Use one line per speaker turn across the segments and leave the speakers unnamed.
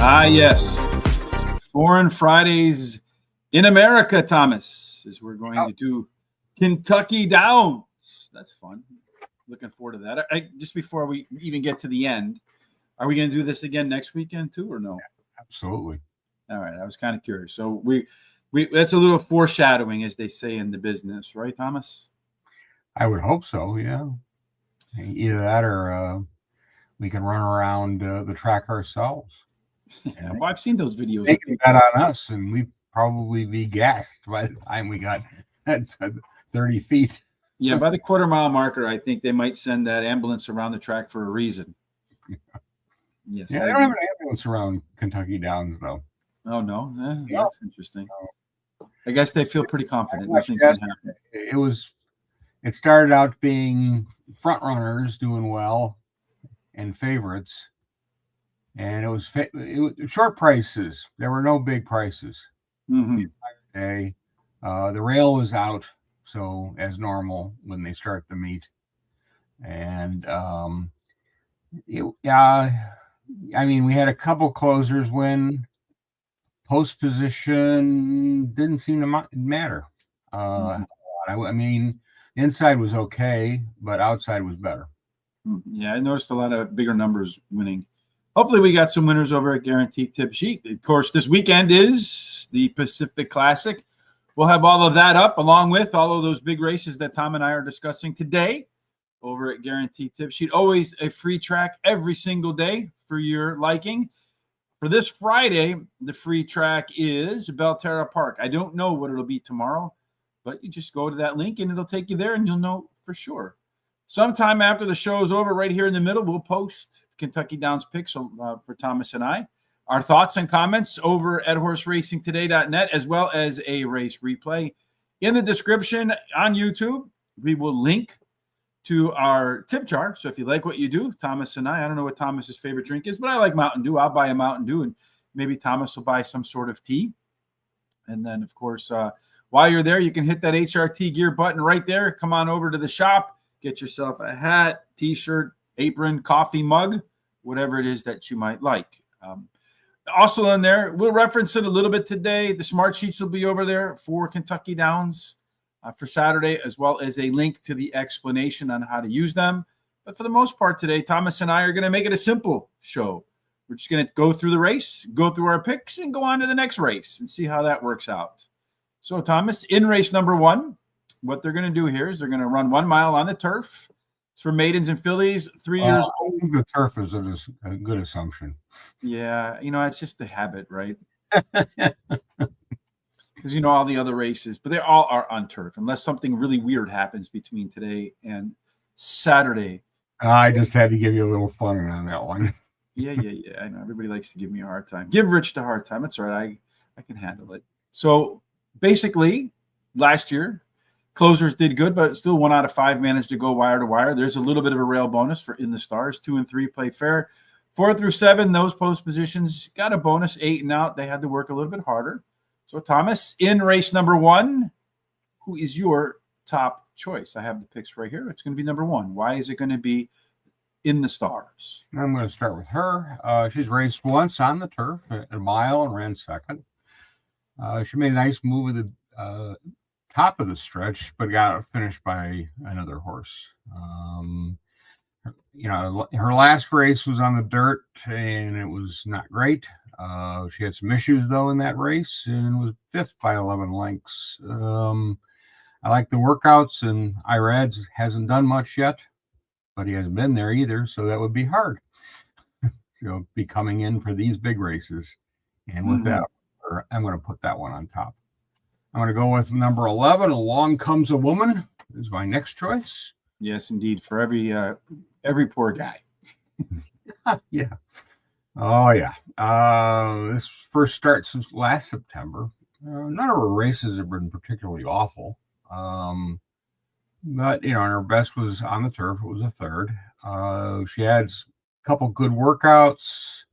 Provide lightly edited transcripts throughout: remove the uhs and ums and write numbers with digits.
Yes. Foreign Fridays in America, Thomas, as we're going to do Kentucky Downs. That's fun. Looking forward to that. Just before we even get to the end, are we going to do this again next weekend too, or no?
Yeah, absolutely.
All right. I was kind of curious. So we that's a little foreshadowing, as they say in the business, right, Thomas?
I would hope so. Yeah. Either that, or we can run around the track ourselves.
Yeah, well, I've seen those videos.
They can bet on us, and we'd probably be gassed by the time we got 30 feet.
Yeah, by the quarter-mile marker, I think they might send that ambulance around the track for a reason. Yes.
Yeah, they don't have an ambulance around Kentucky Downs, though.
Oh, no? That's interesting. I guess they feel pretty confident. Nothing
Yes,
can happen.
It started out being front runners doing well and favorites. And it was short prices. There were no big prices.
Mm-hmm.
The rail was out, so as normal when they start the meet. And we had a couple closers when post position didn't seem to matter. Inside was okay, but outside was better.
Yeah, I noticed a lot of bigger numbers winning. Hopefully we got some winners over at Guaranteed Tip Sheet. Of course, this weekend is the Pacific Classic. We'll have all of that up along with all of those big races that Tom and I are discussing today over at Guaranteed Tip Sheet. Always a free track every single day for your liking. For this Friday, the free track is Belterra Park. I don't know what it'll be tomorrow, but you just go to that link and it'll take you there and you'll know for sure. Sometime after the show is over, right here in the middle, we'll post Kentucky Downs picks for Thomas and I. Our thoughts and comments over at horseracingtoday.net, as well as a race replay. In the description on YouTube, we will link to our tip jar. So if you like what you do, Thomas and I don't know what Thomas's favorite drink is, but I like Mountain Dew. I'll buy a Mountain Dew, and maybe Thomas will buy some sort of tea. And then, of course, while you're there, you can hit that HRT gear button right there. Come on over to the shop. Get yourself a hat, T-shirt, apron, coffee mug, whatever it is that you might like. Also in there, we'll reference it a little bit today. The smart sheets will be over there for Kentucky Downs for Saturday, as well as a link to the explanation on how to use them. But for the most part today, Thomas and I are going to make it a simple show. We're just going to go through the race, go through our picks, and go on to the next race and see how that works out. So, Thomas, in race number 1, what they're going to do here is they're going to run 1 mile on the turf. It's for maidens and fillies, 3 years old.
I think the turf is a good assumption.
Yeah, it's just the habit, right? Because all the other races, but they all are on turf, unless something really weird happens between today and Saturday.
I just had to give you a little fun on that one.
Yeah. I know everybody likes to give me a hard time. Give Rich the hard time. It's all right. I can handle it. So basically, last year, closers did good, but still 1 out of 5 managed to go wire to wire. There's a little bit of a rail bonus for In the Stars. 2 and 3 play fair. 4 through 7, those post positions got a bonus. 8 and out, they had to work a little bit harder. So, Thomas, in race number 1, who is your top choice? I have the picks right here. It's going to be number 1. Why is it going to be In the Stars?
I'm going to start with her. She's raced once on the turf at a mile and ran second. She made a nice move at the top of the stretch, but got finished by another horse. Her last race was on the dirt, and it was not great. She had some issues, though, in that race, and was 5th by 11 lengths. I like the workouts, and Irad's hasn't done much yet, but he hasn't been there either, so that would be hard. So be coming in for these big races. And with that, I'm going to put that one on top. I'm going to go with number 11, Along Comes a Woman, is my next choice.
Yes, indeed, for every poor guy.
Yeah. Oh, yeah. This first start since last September. None of her races have been particularly awful. But, her best was on the turf. It was a 3rd. She adds a couple good workouts.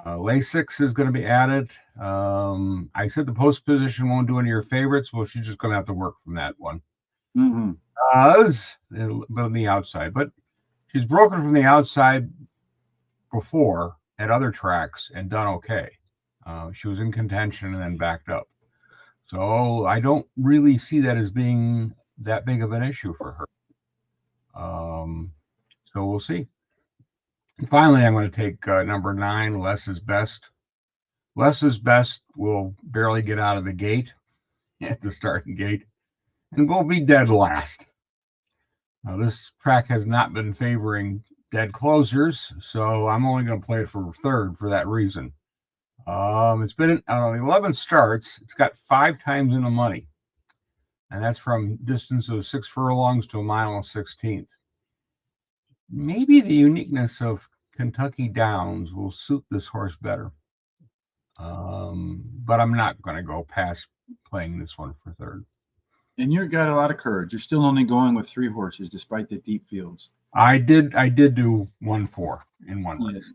Lasix is going to be added. I said the post position won't do any of your favorites. Well, she's just going to have to work from that one.
Mm-hmm.
It was a little on the outside, but she's broken from the outside before at other tracks and done okay. She was in contention and then backed up. So I don't really see that as being that big of an issue for her. So we'll see. And finally, I'm going to take number 9, Less is Best. Less is Best will barely get out of the gate at the starting gate and will be dead last. Now, this track has not been favoring dead closers, so I'm only going to play it for third for that reason. It's been on 11 starts. It's got 5 times in the money, and that's from distance of 6 furlongs to 1.16 miles. Maybe the uniqueness of Kentucky Downs will suit this horse better, but I'm not going to go past playing this one for third.
And you've got a lot of courage. You're still only going with 3 horses despite the deep fields.
I did do 1-4 in one race.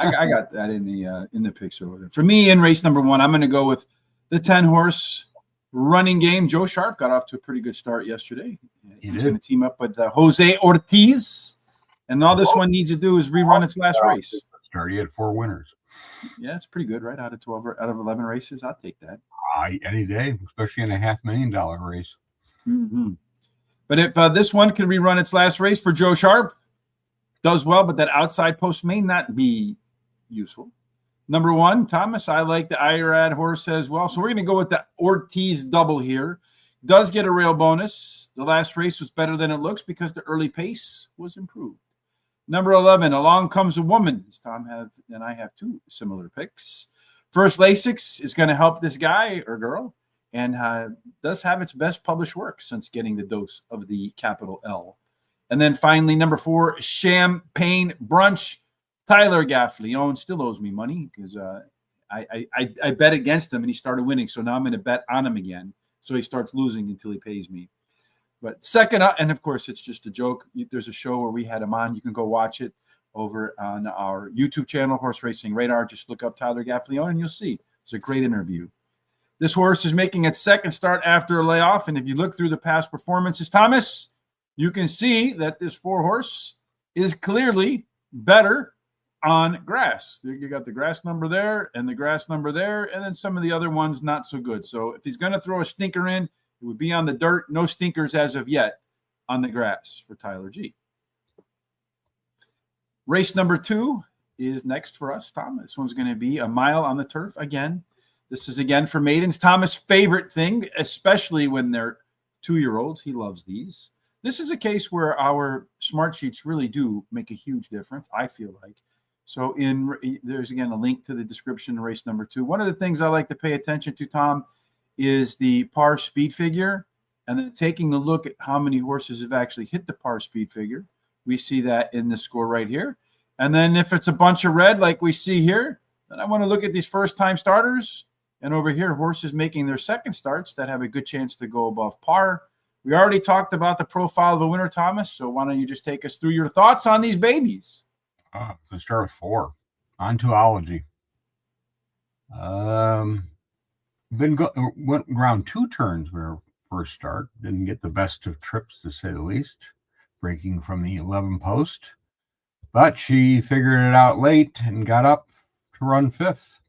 Yes. I got that in the picture order. For me, in race number 1, I'm going to go with the 10-horse running game. Joe Sharp got off to a pretty good start yesterday. He's going to team up with Jose Ortiz, and all this one needs to do is rerun its last race.
He had 4 winners.
Yeah, it's pretty good, right? Out of 11 races, I'll take that.
Any day, especially in a $500,000 race.
Mm-hmm. But if this one can rerun its last race for Joe Sharp, does well, but that outside post may not be useful. Number 1, Thomas, I like the Irad horse as well. So we're going to go with the Ortiz double here. Does get a rail bonus. The last race was better than it looks because the early pace was improved. Number 11, Along Comes a Woman. Tom and I have 2 similar picks. First Lasix is going to help this guy or girl, and does have its best published work since getting the dose of the capital L. And then finally, number 4, Champagne Brunch. Tyler Gaffleone still owes me money because I bet against him and he started winning. So now I'm going to bet on him again. So he starts losing until he pays me. But second up, and of course, it's just a joke. There's a show where we had him on. You can go watch it over on our YouTube channel, Horse Racing Radar. Just look up Tyler Gaffleone and you'll see. It's a great interview. This horse is making its second start after a layoff. And if you look through the past performances, Thomas, you can see that this 4-horse is clearly better on grass. You got the grass number there and the grass number there, and then some of the other ones not so good. So if he's going to throw a stinker in, it would be on the dirt. No stinkers as of yet on the grass for Tyler G. Race number 2 is next for us, Tom. This one's going to be a mile on the turf again. This is again for maidens. Thomas' favorite thing, especially when they're 2-year-olds. He loves these. This is a case where our smart sheets really do make a huge difference, I feel like. So there's, again, a link to the description of race number 2. One of the things I like to pay attention to, Tom, is the par speed figure, and then taking a look at how many horses have actually hit the par speed figure. We see that in the score right here. And then if it's a bunch of red like we see here, then I want to look at these first-time starters. And over here, horses making their second starts that have a good chance to go above par. We already talked about the profile of a winner, Thomas, so why don't you just take us through your thoughts on these babies?
Let's start with 4. Ontology. Went around 2 turns with her first start. Didn't get the best of trips, to say the least, breaking from the 11 post. But she figured it out late and got up to run 5th.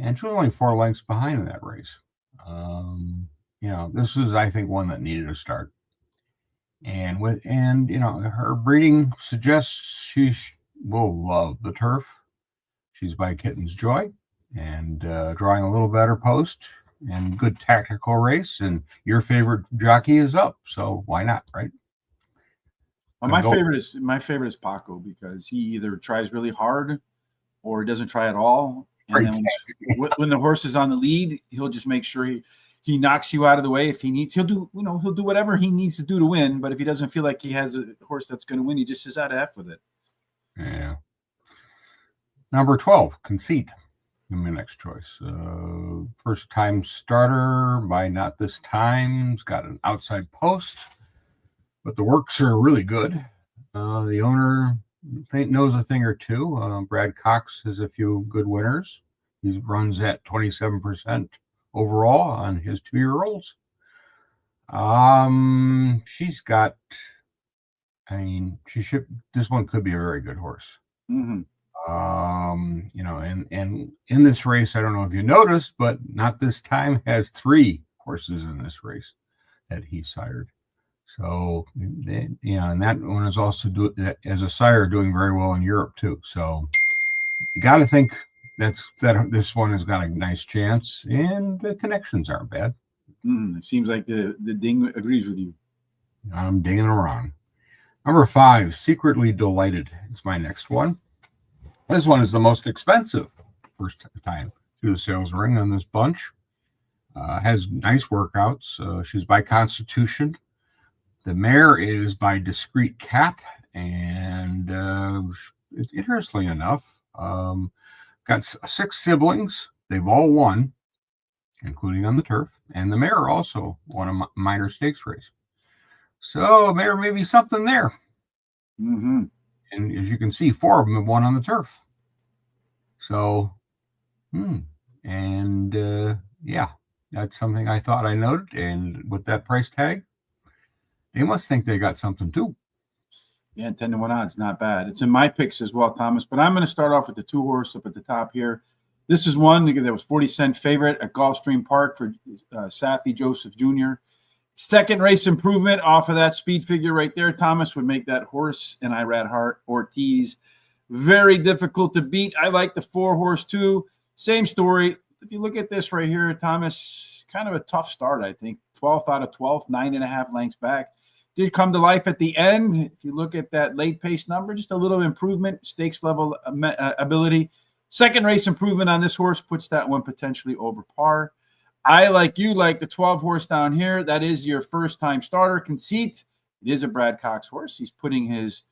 And she was only 4 lengths behind in that race. This was, I think, one that needed a start. And her breeding suggests she will love the turf. She's by Kitten's Joy and drawing a little better post and good tactical race. And your favorite jockey is up, so why not, right?
Well, my favorite is Paco, because he either tries really hard or doesn't try at all. And then when the horse is on the lead, he'll just make sure he knocks you out of the way. If he needs, he'll do whatever he needs to do to win. But if he doesn't feel like he has a horse that's going to win, he just says out of F with it.
Yeah. Number 12, Conceit. My next choice. First time starter by Not This Time. It's got an outside post, but the works are really good. The owner knows a thing or two. Brad Cox has a few good winners. He runs at 27% overall on his 2-year-olds. This one could be a very good horse.
Mm-hmm.
And in this race, I don't know if you noticed, but not this time, has 3 horses in this race that he sired. So, and that one is also as a sire doing very well in Europe too. So you got to think that this one has got a nice chance, and the connections aren't bad.
It seems like the ding agrees with you.
I'm dinging around. Number 5, Secretly Delighted, is my next one. This one is the most expensive first time through the sales ring on this bunch. Has nice workouts. She's by Constitution. The mare is by Discreet Cat, and it's interestingly enough, got 6 siblings. They've all won, including on the turf, and the mare also won a minor stakes race. So there may be something there.
Mm-hmm.
And as you can see, 4 of them have won on the turf. So, yeah, that's something I thought I noted. And with that price tag, they must think they got something too.
Yeah, 10-1 odds, not bad. It's in my picks as well, Thomas. But I'm going to start off with the 2 horse up at the top here. This is one that was 40-cent favorite at Gulfstream Park for Safi Joseph Jr. Second race improvement off of that speed figure right there. Thomas would make that horse and Irad Hart Ortiz very difficult to beat. I like the 4 horse too. Same story. If you look at this right here, Thomas, kind of a tough start, I think. 12th out of 12th, 9.5 lengths back. Did come to life at the end. If you look at that late pace number, just a little improvement, stakes level ability. Second race improvement on this horse puts that one potentially over par. I, like you, like the 12 horse down here. That is your first time starter. Conceit. It is a Brad Cox horse. He's putting his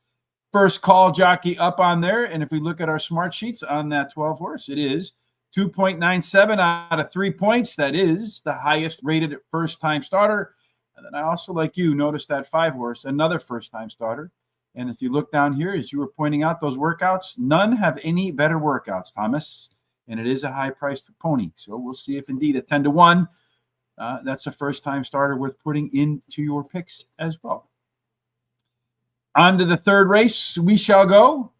first call jockey up on there. And if we look at our smart sheets on that 12 horse, it is 2.97 out of 3 points. That is the highest rated first time starter. And then I also, like you, noticed that 5 horse, another first time starter. And if you look down here, as you were pointing out, those workouts, none have any better workouts, Thomas. And it is a high-priced pony. So we'll see if indeed at 10-1, that's a first-time starter worth putting into your picks as well. On to the third race, we shall go.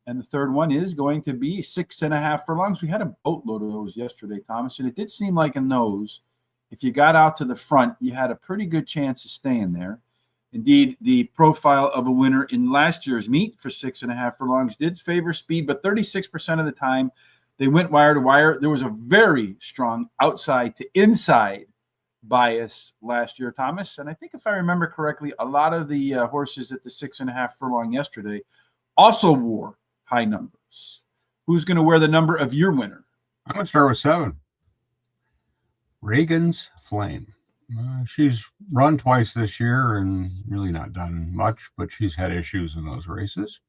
And the third one is going to be 6.5 furlongs. We had a boatload of those yesterday, Thomas. And it did seem like in those, if you got out to the front, you had a pretty good chance of staying there. Indeed, the profile of a winner in last year's meet for 6.5 furlongs did favor speed, but 36% of the time, they went wire to wire. There was a very strong outside to inside bias last year, Thomas. And I think if I remember correctly, a lot of the horses at the 6.5 furlong yesterday also wore high numbers. Who's going to wear the number of your winner?
I'm going to start with 7. Reagan's Flame. She's run twice this year and really not done much, but she's had issues in those races.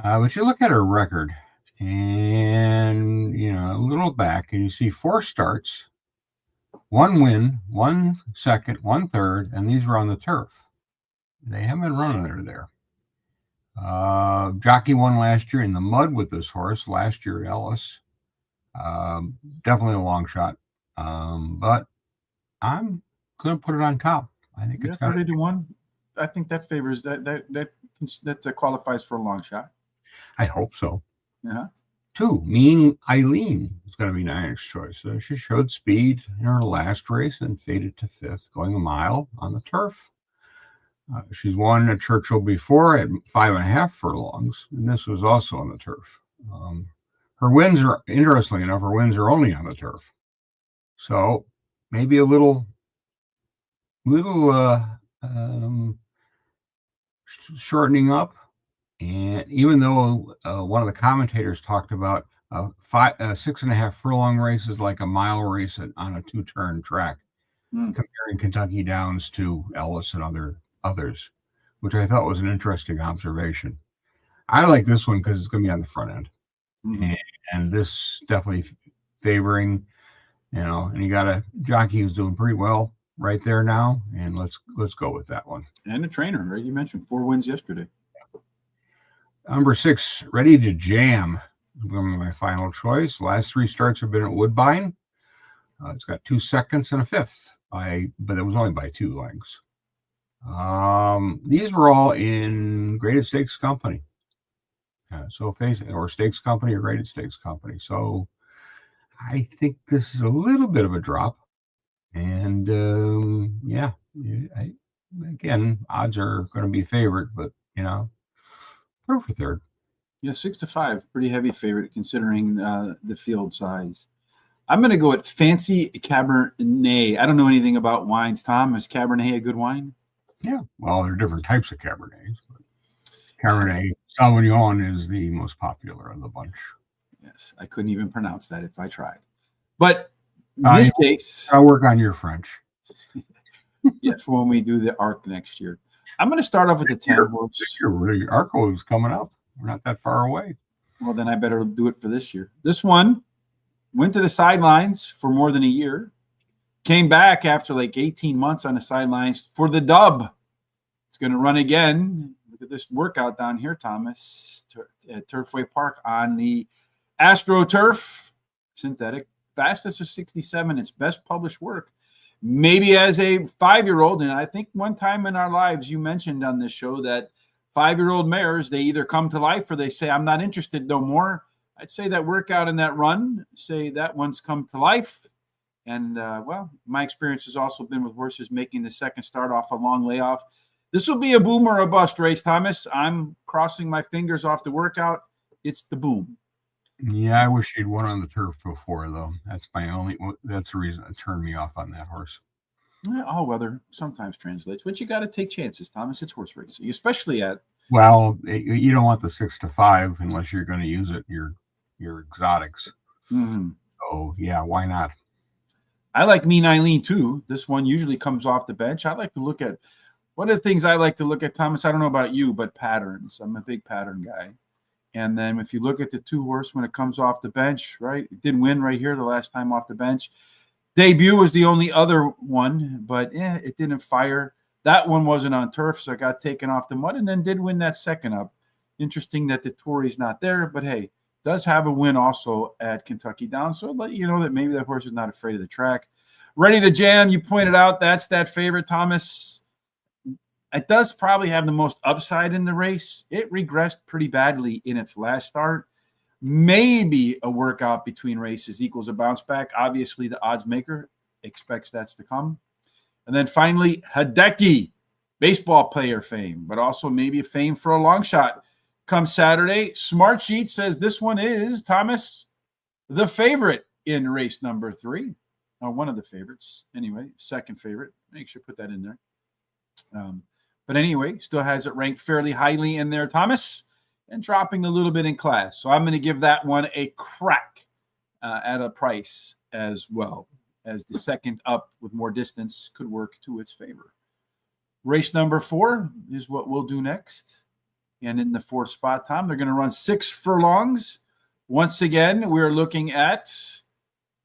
But you look at her record, and, a little back, and you see 4 starts, 1 win, 1 second, 1 third, and these were on the turf. They haven't been running her there. Jockey won last year in the mud with this horse, last year at Ellis. Definitely a long shot. But I'm going to put it on top. I think it's
30-1. I think that favors that qualifies for a long shot.
I hope so.
Yeah.
2, Mean Eileen is going to be Nian's choice. She showed speed in her last race and faded to 5th, going a mile on the turf. She's won at Churchill before at 5.5 furlongs, and this was also on the turf. Her wins are, interestingly enough, only on the turf. So maybe a little shortening up. And even though one of the commentators talked about 6.5 furlong races like a mile race on a 2-turn track, comparing Kentucky Downs to Ellis and others, which I thought was an interesting observation. I like this one because it's going to be on the front end. Mm-hmm. And this definitely favoring, and you got a jockey who's doing pretty well right there now, and let's go with that one.
And a trainer, right? You mentioned 4 wins yesterday.
Number 6, Ready to Jam, is going to be my final choice. Last 3 starts have been at Woodbine. It's got 2 seconds and a 5th, but it was only by 2 lengths. These were all in Greatest Stakes company. So or stakes company or rated stakes company. So I think this is a little bit of a drop. And again, odds are going to be favored, but put her for third.
Yeah, 6-5, pretty heavy favorite considering the field size. I'm going to go at Fancy Cabernet. I don't know anything about wines. Tom, is Cabernet a good wine?
Yeah, well, there are different types of Cabernets. But Cabernet Sauvignon is the most popular of the bunch.
Yes, I couldn't even pronounce that if I tried. But in this case,
I'll work on your French.
Yes, for when we do the ARC next year. I'm going to start off with the 10 horse.
This year, really, ARCO is coming up. We're not that far away.
Well, then I better do it for this year. This one went to the sidelines for more than a year. Came back after like 18 months on the sidelines for the dub. It's going to run again. Look at this workout down here, Thomas, at Turfway Park on the AstroTurf synthetic. Fastest is 67. It's best published work. Maybe as a 5-year-old, and I think one time in our lives you mentioned on this show that 5-year-old mares, they either come to life or they say, I'm not interested no more. I'd say that workout and that run, say that one's come to life. And, my experience has also been with horses making the second start off a long layoff. This will be a boom or a bust race, Thomas. I'm crossing my fingers off the workout. It's the boom.
Yeah, I wish she'd won on the turf before, though. That's the reason it turned me off on that horse.
All weather sometimes translates, but you got to take chances, Thomas. It's horse racing, especially at.
Well, you don't want the 6-5 unless you're going to use it your exotics.
Mm-hmm.
So yeah, why not?
I like Mean Eileen too. This one usually comes off the bench. I like to look at one of the things I like to look at, Thomas. I don't know about you, but patterns. I'm a big pattern guy. And then if you look at the 2 horse when it comes off the bench, right? It did win right here the last time off the bench. Debut was the only other one, but it didn't fire. That one wasn't on turf, so it got taken off the mud and then did win that second up. Interesting that the Tory's not there, but hey, does have a win also at Kentucky Downs. So let you know that maybe that horse is not afraid of the track. Ready to Jam, you pointed out that's that favorite, Thomas. It does probably have the most upside in the race. It regressed pretty badly in its last start. Maybe a workout between races equals a bounce back. Obviously, the odds maker expects that's to come. And then finally, Hideki, baseball player fame, but also maybe a fame for a long shot. Come Saturday, Smart Sheet says this one is, Thomas, the favorite in race number 3. Or one of the favorites. Anyway, second favorite. Make sure to put that in there. But anyway, still has it ranked fairly highly in there, Thomas, and dropping a little bit in class. So I'm going to give that one a crack at a price as well, as the second up with more distance could work to its favor. Race number 4 is what we'll do next. And in the 4th spot, Tom, they're going to run 6 furlongs. Once again, we're looking at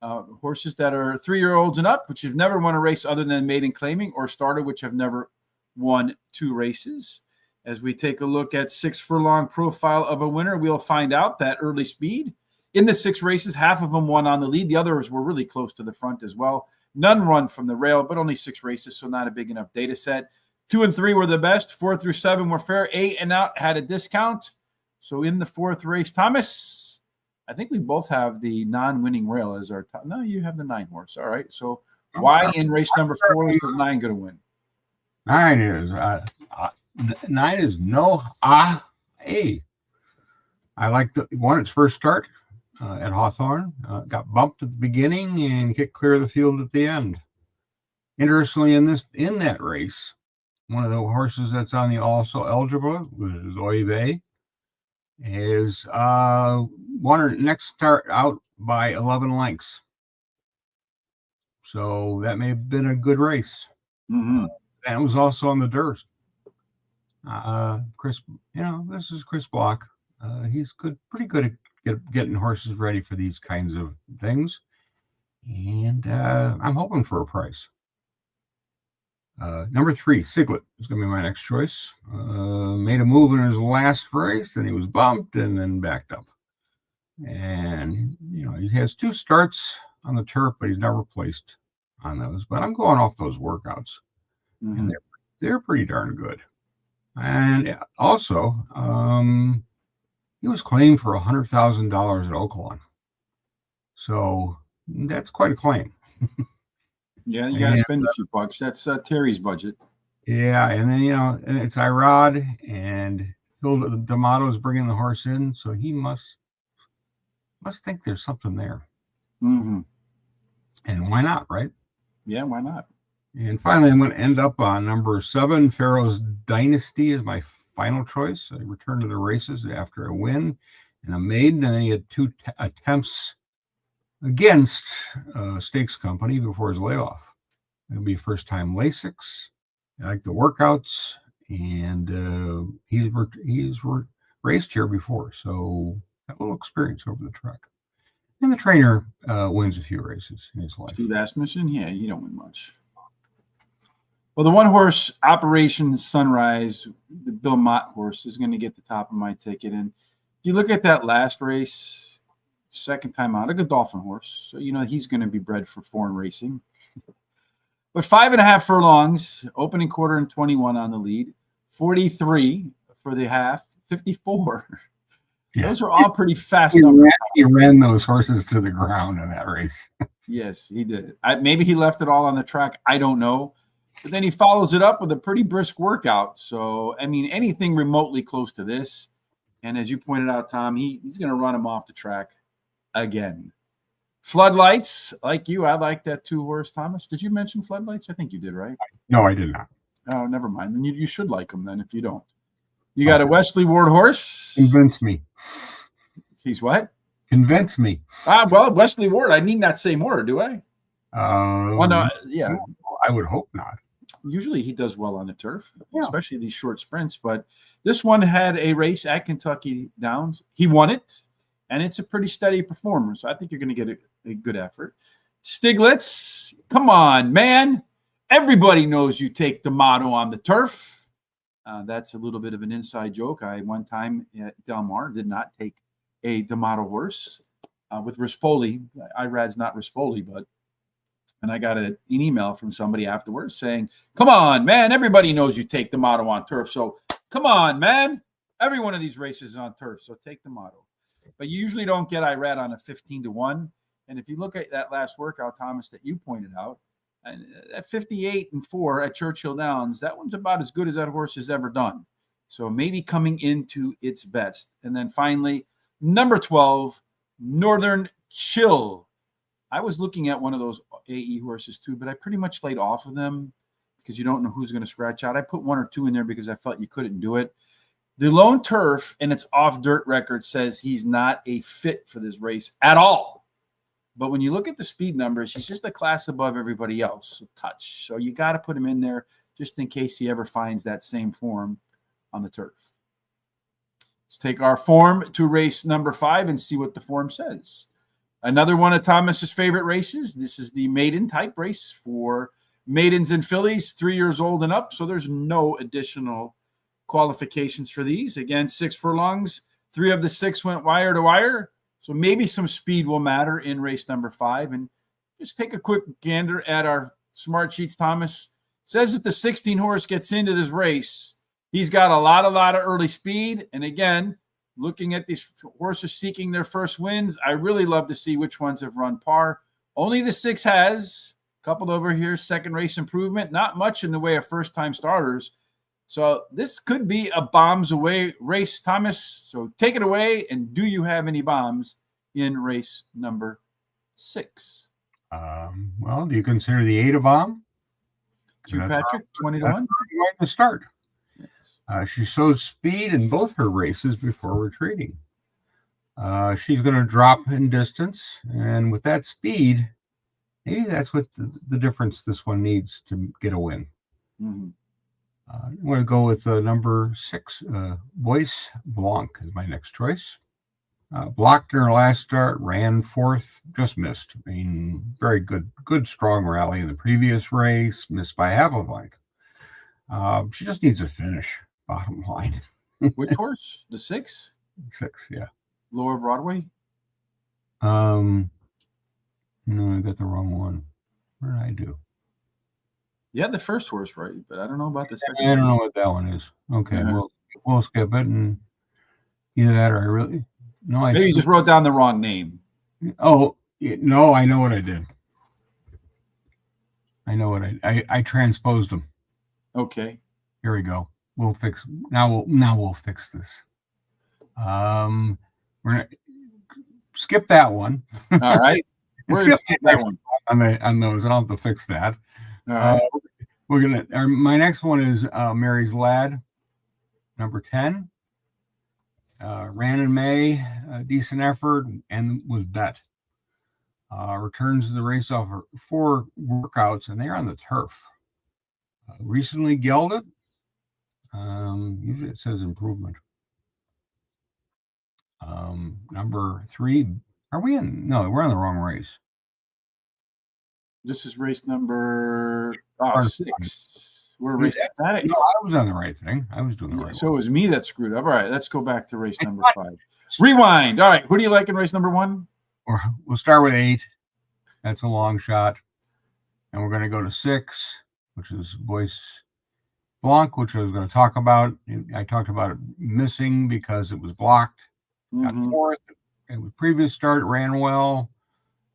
horses that are 3-year-olds and up, which have never won a race other than maiden claiming, or starter, which have never won 2 races. As we take a look at 6 furlong profile of a winner, we'll find out that early speed. In the 6 races, half of them won on the lead. The others were really close to the front as well. None run from the rail, but only 6 races, so not a big enough data set. 2 and 3 were the best. 4 through 7 were fair. 8 and out had a discount. So in the 4th race, Thomas, I think we both have the non-winning rail as our top. No, you have the 9 horse. All right. So why in race number 4 is the 9 going to win?
9 is no a. I like the one its first start at Hawthorne. Got bumped at the beginning and kicked clear of the field at the end. Interestingly, in that race, one of the horses that's on the also eligible, which is Oive, is won her next start out by 11 lengths. So that may have been a good race.
Mm-hmm.
And it was also on the dirt. Chris, this is Chris Block. He's pretty good at getting horses ready for these kinds of things. And I'm hoping for a price. Number 3, Siglet is going to be my next choice. Made a move in his last race, and he was bumped and then backed up. And, he has 2 starts on the turf, but he's never placed on those. But I'm going off those workouts.
Mm-hmm.
And they're pretty darn good. And also, he was claimed for $100,000 at Oaklawn. So that's quite a claim.
Yeah, you got to spend a few bucks. That's Terry's budget.
Yeah, and then and it's Irod, and Phil D'Amato's bringing the horse in, so he must think there's something there.
Mm-hmm.
And why not, right?
Yeah, why not?
And finally, I'm going to end up on number 7. Pharaoh's Dynasty is my final choice. I returned to the races after a win and a maiden, and then he had 2 attempts against Stakes Company before his layoff. It'll be first-time Lasix. I like the workouts, and he's raced here before, so got a little experience over the track. And the trainer wins a few races in his life.
Steve Asmussen, yeah, you don't win much. Well, the one horse Operation Sunrise, the Bill Mott horse, is going to get the top of my ticket. And if you look at that last race, second time out, a Godolphin horse. So, he's going to be bred for foreign racing. But 5.5 furlongs, opening quarter and 21 on the lead, 43 for the half, 54. Yeah. Those are all pretty fast numbers.
He ran those horses to the ground in that race.
Yes, he did. Maybe he left it all on the track. I don't know. But then he follows it up with a pretty brisk workout. So, anything remotely close to this. And as you pointed out, Tom, he's going to run him off the track again. Floodlights, like you, I like that 2-horse, Thomas. Did you mention Floodlights? I think you did, right?
No, I did not.
Oh, never mind. Then you should like him then if you don't. You got a Wesley Ward horse.
Convince me.
He's what?
Convince me.
Well, Wesley Ward, I need not say more, do I?
Well,
no, yeah.
I would hope not.
Usually he does well on the turf, especially these short sprints. But this one had a race at Kentucky Downs. He won it, and it's a pretty steady performance. So I think you're going to get a good effort. Stiglitz, come on, man. Everybody knows you take the motto on the turf. That's a little bit of an inside joke. I, one time at Del Mar, did not take a D'Amato horse with Rispoli. Irad's not Rispoli, and I got an email from somebody afterwards saying, come on, man, everybody knows you take the motto on turf. So come on, man. Every one of these races is on turf, so take the motto. But you usually don't get Irad on a 15-1. And if you look at that last workout, Thomas, that you pointed out, and at 58-4 at Churchill Downs, that one's about as good as that horse has ever done. So maybe coming into its best. And then finally, number 12, Northern Chill. I was looking at one of those AE horses too, but I pretty much laid off of them because you don't know who's going to scratch out. I put 1 or 2 in there because I felt you couldn't do it. The lone turf and its off dirt record says he's not a fit for this race at all. But when you look at the speed numbers, he's just a class above everybody else. A touch. So you got to put him in there just in case he ever finds that same form on the turf. Let's take our form to race number 5 and see what the form says. Another one of Thomas's favorite races. This is the maiden type race for maidens and fillies, 3 years old and up. So there's no additional qualifications for these. Again, 6 furlongs. 3 of the 6 went wire to wire. So maybe some speed will matter in race number 5. And just take a quick gander at our smart sheets, Thomas. Says that the 16 horse gets into this race. He's got a lot of early speed. And again, looking at these horses seeking their first wins, I really love to see which ones have run par. Only the 6 has. Coupled over here, second race improvement. Not much in the way of first-time starters. So this could be a bombs away race, Thomas. So take it away. And do you have any bombs in race number 6?
Well, do you consider the 8 a bomb?
Q Patrick, 20-1. Going
to start. Yes. She showed speed in both her races before retreating. She's going to drop in distance. And with that speed, maybe that's what the difference this one needs to get a win.
Mm-hmm.
I'm going to go with number 6, Bois Blanc is my next choice. Blocked in her last start, ran 4th, just missed. I mean, very good, strong rally in the previous race, missed by half a length. She just needs a finish, bottom line.
Which horse? The 6?
6, yeah.
Lower Broadway?
No, I got the wrong one. What did I do?
Yeah, the first horse, right? But I don't know about the second.
I don't know what that one is. Okay,
Yeah.
we'll skip it. And Either that or I really no. I
Maybe you just wrote down the wrong name.
Oh no, I know what I did. I know what I transposed them.
Okay.
Here we go. We'll fix now. We'll fix this. We're gonna skip that one.
All right. We're gonna skip that one
on those, and I'll have to fix that.
All right.
We're gonna. My next one is Mary's Lad, number 10. Ran in May, decent effort, and was bet. Returns to the race off 4 workouts, and they're on the turf. Recently gelded. Usually it says improvement. Number 3. Are we in? No, we're on the wrong race.
This is race number 6. We're race.
No, I was on the right thing. I was doing the right.
So it was me that screwed up. All right, let's go back to race number 5. Rewind. All right, who do you like in race number 1?
We'll start with 8. That's a long shot, and we're going to go to 6, which is Bois Blanc, which I was going to talk about. I talked about it missing because it was blocked. Got 4th. And the previous start ran well.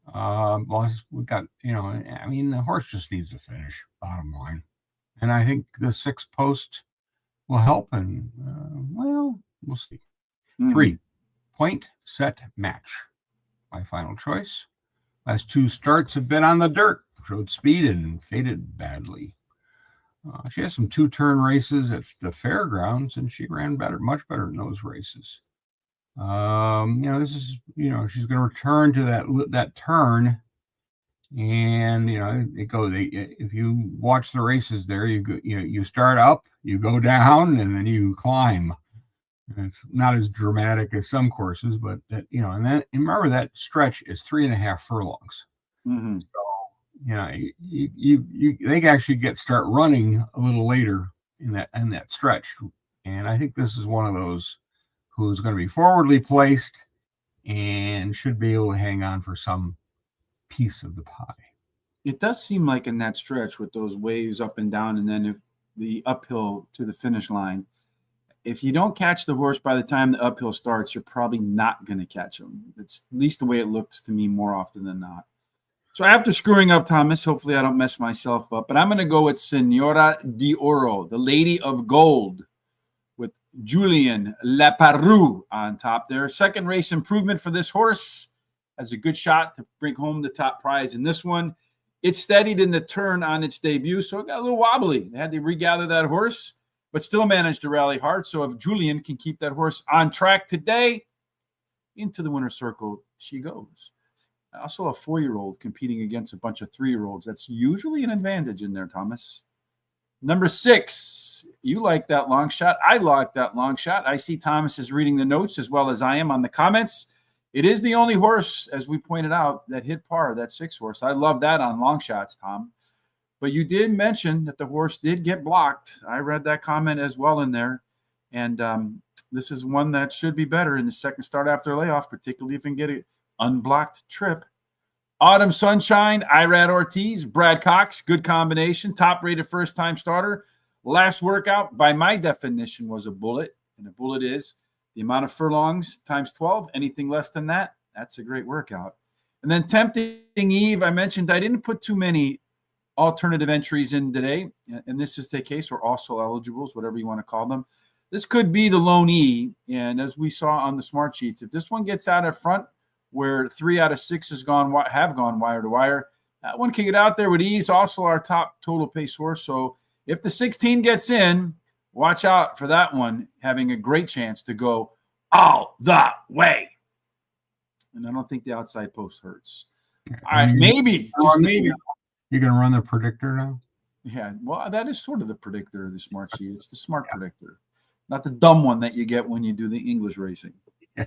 We got, I mean, the horse just needs to finish, bottom line. And I think the 6 post will help. And, we'll see. 3, Point Set Match. My final choice. Last 2 starts have been on the dirt. Showed speed and faded badly. She has some 2-turn races at the fairgrounds, and she ran much better in those races. This is, she's going to return to that turn, and it goes. If you watch the races there, you start up, you go down, and then you climb. And it's not as dramatic as some courses, but that and remember that stretch is 3.5 furlongs. So they can actually start running a little later in that stretch, and I think this is one of those who's going to be forwardly placed and should be able to hang on for some piece of the pie.
It does seem like in that stretch with those waves up and down, and then if the uphill to the finish line, if you don't catch the horse by the time the uphill starts, you're probably not going to catch him. It's at least the way it looks to me more often than not. So after screwing up, Thomas, hopefully I don't mess myself up, but I'm going to go with Senora de Oro, the Lady of Gold, with Julien Leparoux on top there. Second race improvement for this horse. Has a good shot to bring home the top prize in this one. It steadied in the turn on its debut, so it got a little wobbly. They had to regather that horse, but still managed to rally hard. So if Julien can keep that horse on track today, into the winner's circle she goes. Also a 4-year-old competing against a bunch of 3-year-olds. That's usually an advantage in there, Thomas. Number 6, you like that long shot. I like that long shot. I see Thomas is reading the notes as well as I am on the comments. It is the only horse, as we pointed out, that hit par, that 6 horse. I love that on long shots, Tom. But you did mention that the horse did get blocked. I read that comment as well in there. And this is one that should be better in the second start after layoff, particularly if you can get an unblocked trip. Autumn Sunshine, Irad Ortiz, Brad Cox, good combination. Top-rated first-time starter. Last workout, by my definition, was a bullet. And a bullet is the amount of furlongs times 12. Anything less than that, that's a great workout. And then Tempting Eve, I mentioned I didn't put too many alternative entries in today, and this is the case, or also eligibles, whatever you want to call them. This could be the lone E, and as we saw on the smart sheets, if this one gets out at front, where 3 out of 6 have gone wire to wire, that one can get out there with ease. Also, our top total pace horse. So if the 16 gets in, watch out for that one having a great chance to go all the way. And I don't think the outside post hurts. All right, maybe, just maybe.
You're going to run the predictor now?
Yeah, well, that is sort of the predictor of the smart sheet. It's the smart predictor, not the dumb one that you get when you do the English racing.
Yeah.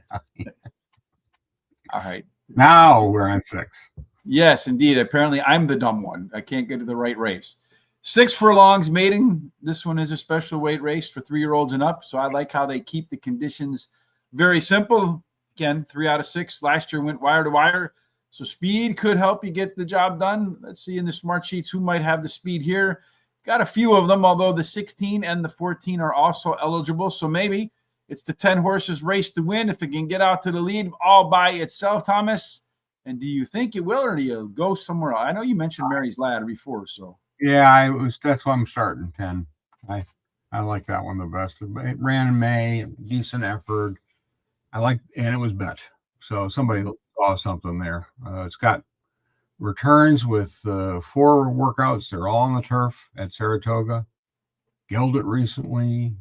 All right.
Now we're on 6.
Yes, indeed. Apparently, I'm the dumb one. I can't get to the right race. 6 furlongs mating. This one is a special weight race for 3-year-olds and up. So I like how they keep the conditions very simple. Again, 3 out of 6 last year went wire to wire. So speed could help you get the job done. Let's see in the smart sheets who might have the speed here. Got a few of them, although the 16 and the 14 are also eligible. So maybe It's the 10 horses race to win. If it can get out to the lead all by itself, Thomas. And do you think it will, or do you go somewhere else? I know you mentioned Mary's Ladder before, so.
Yeah, that's why I'm starting 10. I like that one the best. It ran in May, decent effort. And it was bet. So somebody saw something there. It's got returns with 4 workouts. They're all on the turf at Saratoga. Gelded recently.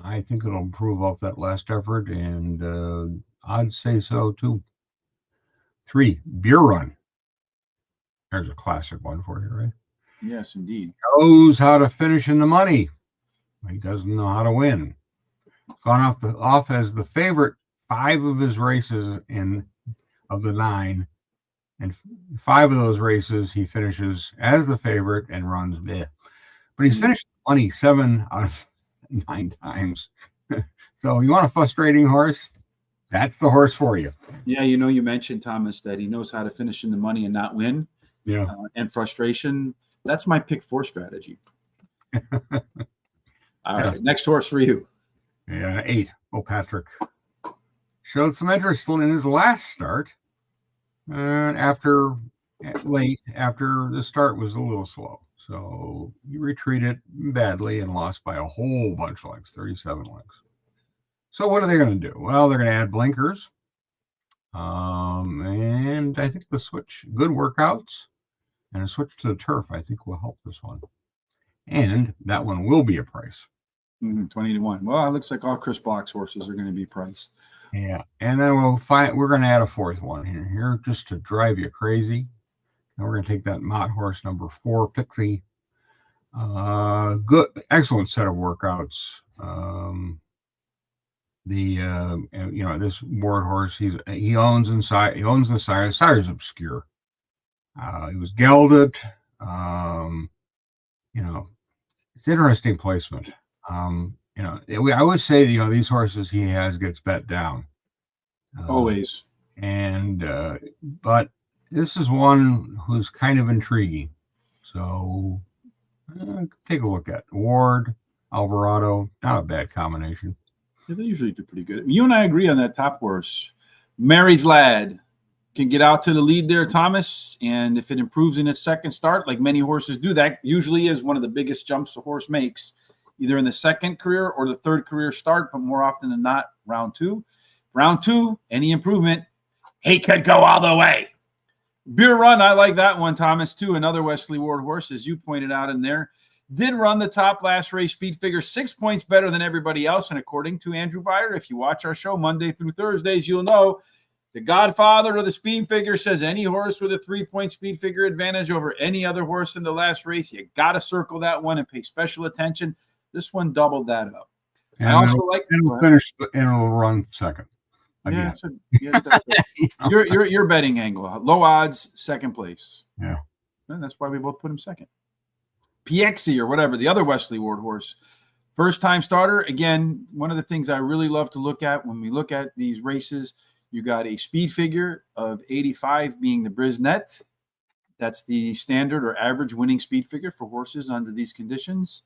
I think it'll improve off that last effort, and I'd say so too. 3, Beer Run. There's a classic one for you, right?
Yes, indeed.
Knows how to finish in the money. He doesn't know how to win. Gone off as the favorite 5 of his races of the 9, and 5 of those races he finishes as the favorite and runs bleh. But he's finished money 7 out of 9 times. So you want a frustrating horse? That's the horse for you.
Yeah, you mentioned, Thomas, that he knows how to finish in the money and not win.
Yeah.
And frustration. That's my pick 4 strategy. All right, next horse for you.
Yeah, 8, Patrick. Showed some interest in his last start. After the start was a little slow. So he retreated badly and lost by a whole bunch of lengths, 37 lengths. So what are they going to do? Well, they're going to add blinkers. And I think the switch, good workouts, and a switch to the turf, I think will help this one. And that one will be a price.
20 to 1. Well, it looks like all Chris Block's horses are going to be priced.
Yeah. And then we're going to add a 4th one here just to drive you crazy. And we're going to take that Mott horse number 4, Pixie. Good, excellent set of workouts. This Ward horse, he owns the sire. The sire's obscure. He was gelded. It's interesting placement. I would say these horses he has gets bet down.
Always.
But this is one who's kind of intriguing. So take a look at Ward, Alvarado. Not a bad combination.
Yeah, they usually do pretty good. You and I agree on that top horse. Mary's Lad can get out to the lead there, Thomas. And if it improves in its second start, like many horses do, that usually is one of the biggest jumps a horse makes, either in the second career or the third career start, but more often than not, round 2. Round 2, any improvement, he could go all the way. Beer Run, I like that one, Thomas, too. Another Wesley Ward horse, as you pointed out in there. Did run the top last race speed figure, 6 points better than everybody else. And according to Andrew Beyer, if you watch our show Monday through Thursdays, you'll know the godfather of the speed figure says any horse with a 3-point speed figure advantage over any other horse in the last race, you got to circle that one and pay special attention. This one doubled that up.
And
I also like
it'll finish and it'll run second.
Again. Your betting angle. Low odds, second place.
Yeah.
And that's why we both put him second. PXE or whatever, the other Wesley Ward horse. First time starter. Again, one of the things I really love to look at when we look at these races, you got a speed figure of 85 being the Brisnet. That's the standard or average winning speed figure for horses under these conditions.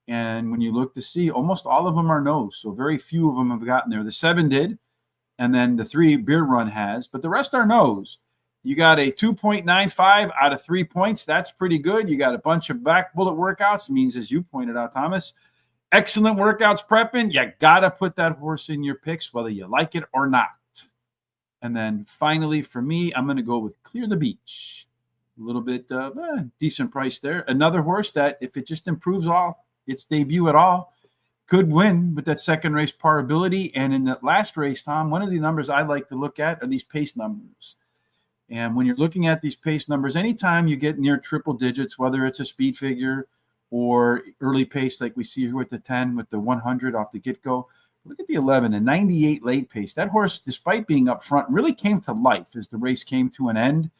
And when you look to see, almost all of them are nose. So very few of them have gotten there. The 7 did. And then the 3 Beer Run has, but the rest are nose. You got a 2.95 out of 3 points. That's pretty good. You got a bunch of back bullet workouts. It means, as you pointed out, Thomas, excellent workouts prepping. You got to put that horse in your picks, whether you like it or not. And then finally, for me, I'm going to go with Clear the Beach. A little bit decent price there. Another horse that, if it just improves its debut at all, could win with that second race par ability. And in that last race, Tom, one of the numbers I like to look at are these pace numbers. And when you're looking at these pace numbers, anytime you get near triple digits, whether it's a speed figure or early pace like we see here with the 10, with the 100 off the get-go, look at the 11 and 98 late pace. That horse, despite being up front, really came to life as the race came to an end.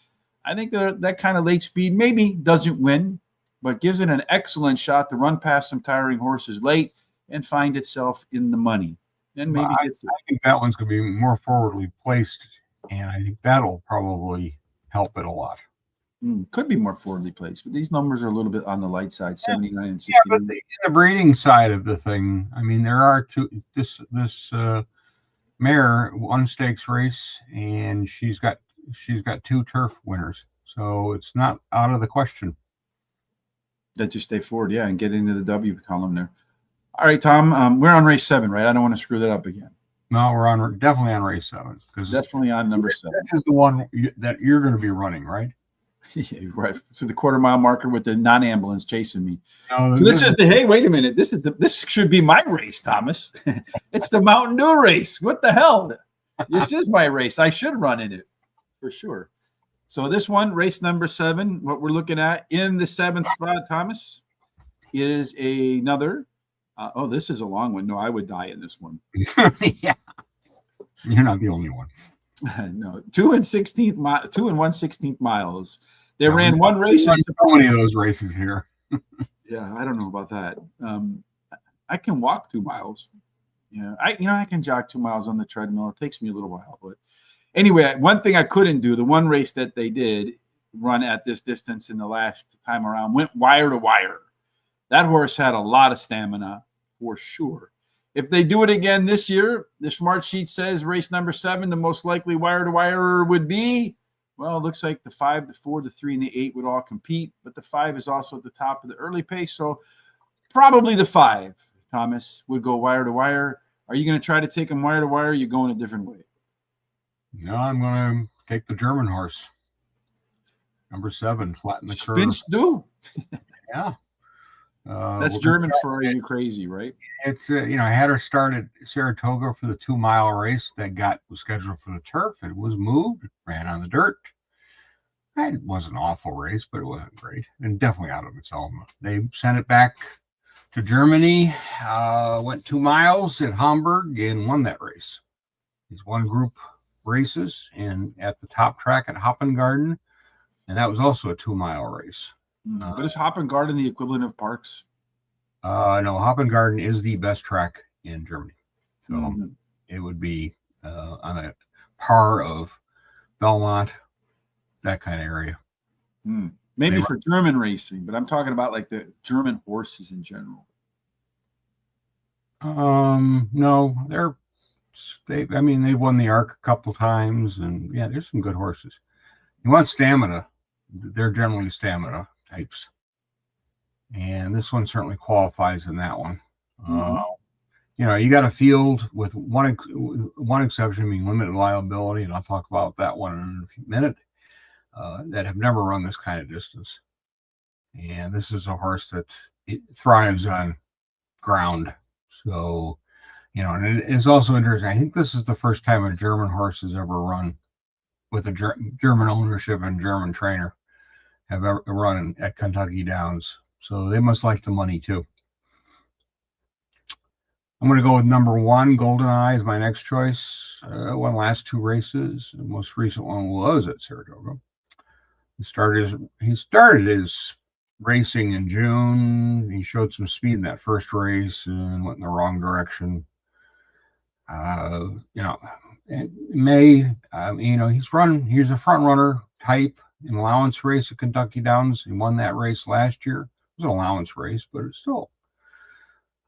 I think that kind of late speed maybe doesn't win, but gives it an excellent shot to run past some tiring horses late and find itself in the money. And maybe
I think that one's going to be more forwardly placed, and I think that'll probably help it a lot.
Could be more forwardly placed, but these numbers are a little bit on the light side, 79 and
Yeah,
69.
but the breeding side of the thing, I mean, there are two. This mare won stakes race, and she's got 2 turf winners, so it's not out of the question.
That just stay forward, yeah, and get into the W column there. All right, Tom, we're on race 7, right? I don't want to screw that up again.
No, we're definitely on race 7 because
Definitely on number 7.
this is the one that you're going to be running, right?
Yeah, right. So the quarter-mile marker with the non-ambulance chasing me.
No,
So this is the, hey, wait a minute. This should be my race, Thomas. It's the Mountain Dew race. What the hell? This is my race. I should run in it for sure. So this one, race number 7, what we're looking at in the 7th spot, Thomas, is another. This is a long one. No, I would die in this one.
Yeah, you're not the only one.
No, 2 1/16 miles. They ran one race.
So many of those races here.
Yeah, I don't know about that. I can walk 2 miles. Yeah, I can jog 2 miles on the treadmill. It takes me a little while, but anyway, one thing I couldn't do, the one race that they did run at this distance in the last time around, went wire to wire. That horse had a lot of stamina for sure. If they do it again this year, the smart sheet says race number 7, the most likely wire to wire would be, well, it looks like the 5, the 4, the 3, and the 8 would all compete, but the 5 is also at the top of the early pace. So probably the 5, Thomas, would go wire to wire. Are you going to try to take them wire to wire? Or are you going a different way?
No, I'm going to take the German horse. Number 7, flatten the curve.
Spinch do.
Yeah.
That's German for Are You Crazy, right?
It's I had her start at Saratoga for the 2-mile race that was scheduled for the turf. It was moved, ran on the dirt. It was an awful race, but it wasn't great, and definitely out of its element. They sent it back to Germany, went 2 miles at Hamburg, and won that race. He's won group races and at the top track at Hoppengarten, and that was also a 2-mile race.
But is Hoppengarten the equivalent of Parks?
No, Hoppengarten is the best track in Germany. So it would be on a par of Belmont, that kind of area.
Maybe for German racing, but I'm talking about like the German horses in general.
No, they've won the Arc a couple times, and yeah, there's some good horses. You want stamina, they're generally stamina types, and this one certainly qualifies in that one. You got a field with one exception being limited liability, and I'll talk about that one in a minute, that have never run this kind of distance. And this is a horse that it thrives on ground. So, and it's also interesting. I think this is the first time a German horse has ever run with a German ownership and German trainer have ever run at Kentucky Downs. So they must like the money too. I'm going to go with number 1, Golden Eye is my next choice. Won last 2 races. The most recent one was at Saratoga. He started his racing in June. He showed some speed in that first race and went in the wrong direction. He's a front runner type. An allowance race at Kentucky Downs. He won that race last year. It was an allowance race, but it's still,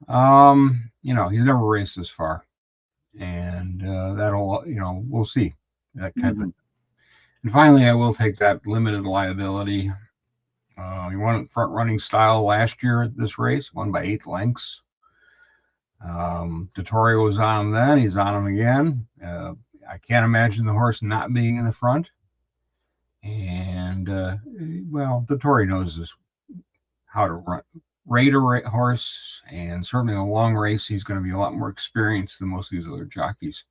he's never raced this far, and that'll, we'll see that kind of. And finally, I will take that limited liability. He won front running style last year at this race, won by 8 lengths. Dettori was on him then. He's on him again. I can't imagine the horse not being in the front. And Dettori knows how to rate a horse, and certainly in a long race, he's going to be a lot more experienced than most of these other jockeys.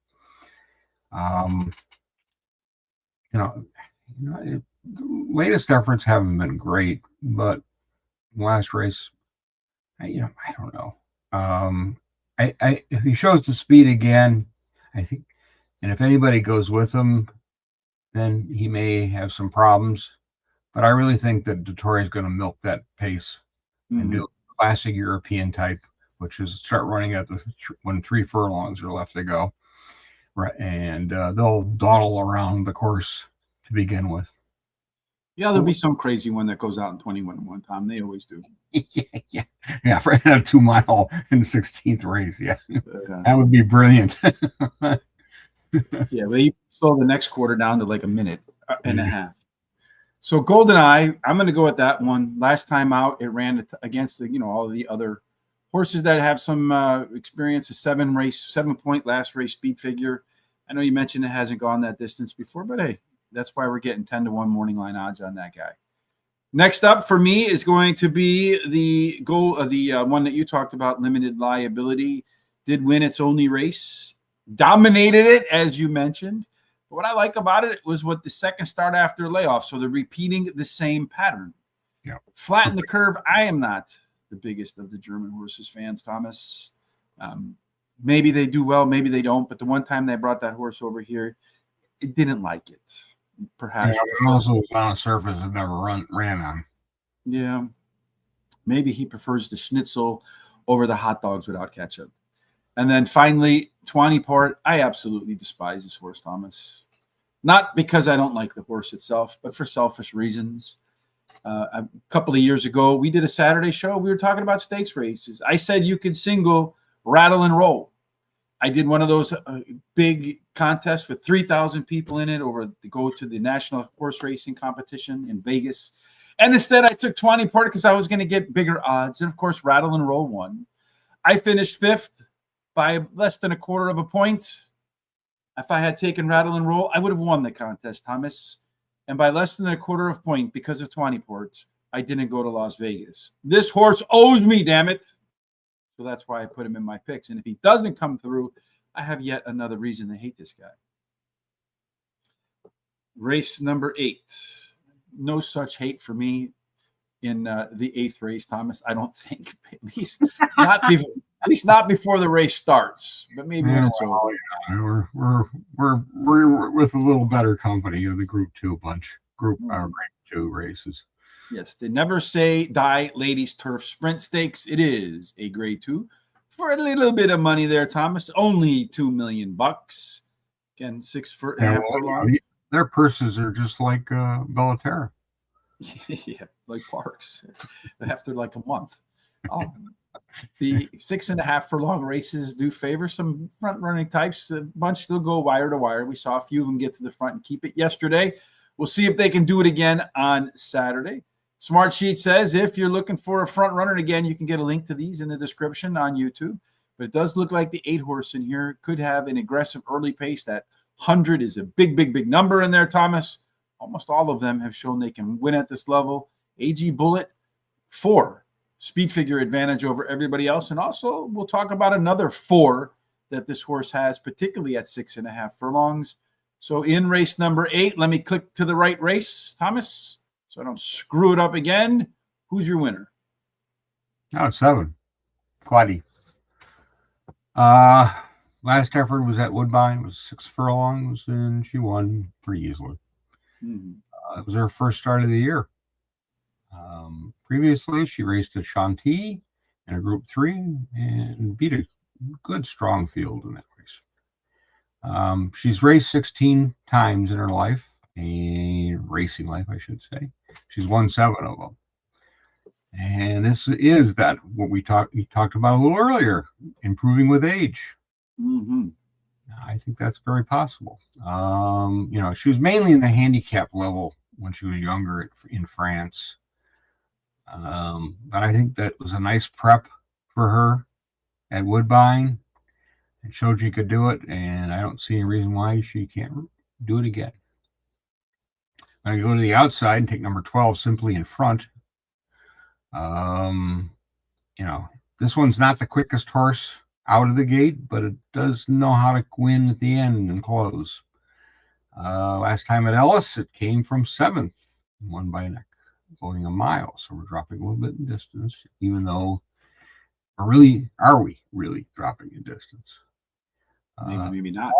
Latest efforts haven't been great, but last race, I don't know. If he shows the speed again, I think, and if anybody goes with him, then he may have some problems. But I really think that Dettori is going to milk that pace and do a classic European type, which is start running at when 3 furlongs are left to go. Right, and they'll dawdle around the course to begin with.
Yeah, there'll be some crazy one that goes out in 21 one time. They always do.
Yeah, for a 2 mile in the 16th race. Yeah,
Uh,
that would be brilliant.
yeah, they slow the next quarter down to like a minute and a half. So GoldenEye, I'm going to go with that one. Last time out, it ran against all of the other horses that have some experience. A 7-point last race speed figure. I know you mentioned it hasn't gone that distance before, but hey, that's why we're getting 10-1 morning line odds on that guy. Next up for me is going to be the one that you talked about, Limited Liability. Did win its only race, dominated it, as you mentioned. But what I like about it was what the second start after layoff. So they're repeating the same pattern.
Yeah.
Flatten the curve. I am not the biggest of the German horses fans, Thomas. Maybe they do well, maybe they don't. But the one time they brought that horse over here, it didn't like it. Perhaps
it also was on a surface it never ran on.
Yeah. Maybe he prefers the schnitzel over the hot dogs without ketchup. And then finally, Twantyport. I absolutely despise this horse, Thomas. Not because I don't like the horse itself, but for selfish reasons. A couple of years ago, we did a Saturday show. We were talking about stakes races. I said you could single, rattle, and roll. I did one of those big contests with 3,000 people in it to go to the National Horse Racing Competition in Vegas. And instead, I took Twantyport because I was going to get bigger odds. And, of course, rattle and roll won. I finished 5th by less than a quarter of a point. If I had taken rattle and roll, I would have won the contest, Thomas. And by less than a quarter of a point, because of Twantyport, I didn't go to Las Vegas. This horse owes me, damn it. So that's why I put him in my picks. And if he doesn't come through, I have yet another reason to hate this guy. Race number 8. No such hate for me in the 8th race, Thomas. I don't think, at least not before the race starts, but maybe when it's over.
Yeah. We're with a little better company of the Group 2 bunch, Group 2 races.
Yes, they never say die ladies turf sprint stakes. It is a grade 2 for a little bit of money there, Thomas. Only $2 million. Again, 6.5 furlong.
Their purses are just like Bellaterra.
Yeah, like Parks after like a month. The 6.5 furlong races do favor some front running types. A bunch still go wire to wire. We saw a few of them get to the front and keep it yesterday. We'll see if they can do it again on Saturday. Smart Sheet says if you're looking for a front runner, again, you can get a link to these in the description on YouTube. But it does look like the 8 horse in here could have an aggressive early pace. That 100 is a big, big, big number in there, Thomas. Almost all of them have shown they can win at this level. AG Bullet, 4 speed figure advantage over everybody else. And also, we'll talk about another 4 that this horse has, particularly at 6.5 furlongs. So in race number 8, let me click to the right race, Thomas, so I don't screw it up again. Who's your winner?
7. Quaddy. Last effort was at Woodbine. It was 6 furlongs, and she won pretty easily. It was her first start of the year. Previously, she raced at Chantilly in a Group 3 and beat a good, strong field in that race. She's raced 16 times in her life, and racing life, I should say. She's won 7 of them. And this is what we talked about a little earlier, improving with age. I think that's very possible. She was mainly in the handicap level when she was younger in France. But I think that was a nice prep for her at Woodbine. It showed she could do it, and I don't see any reason why she can't do it again. I'm going to go to the outside and take number 12, Simply in Front. This one's not the quickest horse out of the gate, but it does know how to win at the end and close. Last time at Ellis, it came from 7th, won by a neck, going a mile. So we're dropping a little bit in distance, even though are we really dropping in distance?
Maybe not.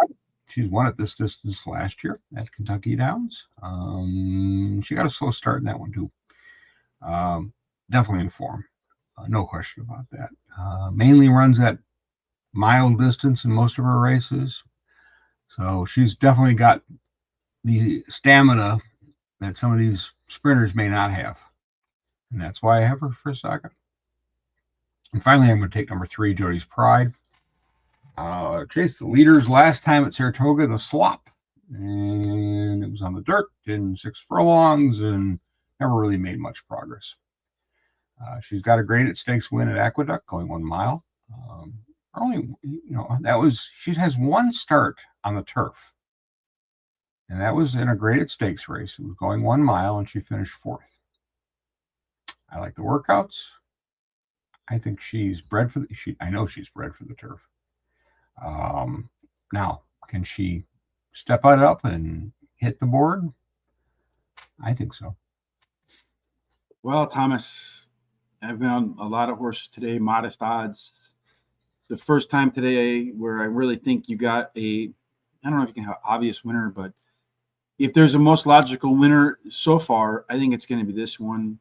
She's won at this distance last year at Kentucky Downs. She got a slow start in that one too. Definitely in form. No question about that. Mainly runs at mile distance in most of her races. So she's definitely got the stamina that some of these sprinters may not have. And that's why I have her for second. And finally, I'm going to take number 3, Jody's Pride. Chased the leaders last time at Saratoga in the slop. And it was on the dirt in 6 furlongs and never really made much progress. She's got a graded stakes win at Aqueduct going 1 mile. She has 1 start on the turf. And that was in a graded stakes race. It was going 1 mile and she finished 4th. I like the workouts. I think she's bred for I know she's bred for the turf. Now, can she step it up and hit the board? I think so.
Well, Thomas, I've been on a lot of horses today, modest odds. The first time today where I really think you got I don't know if you can have an obvious winner, but if there's a most logical winner so far, I think it's going to be this one.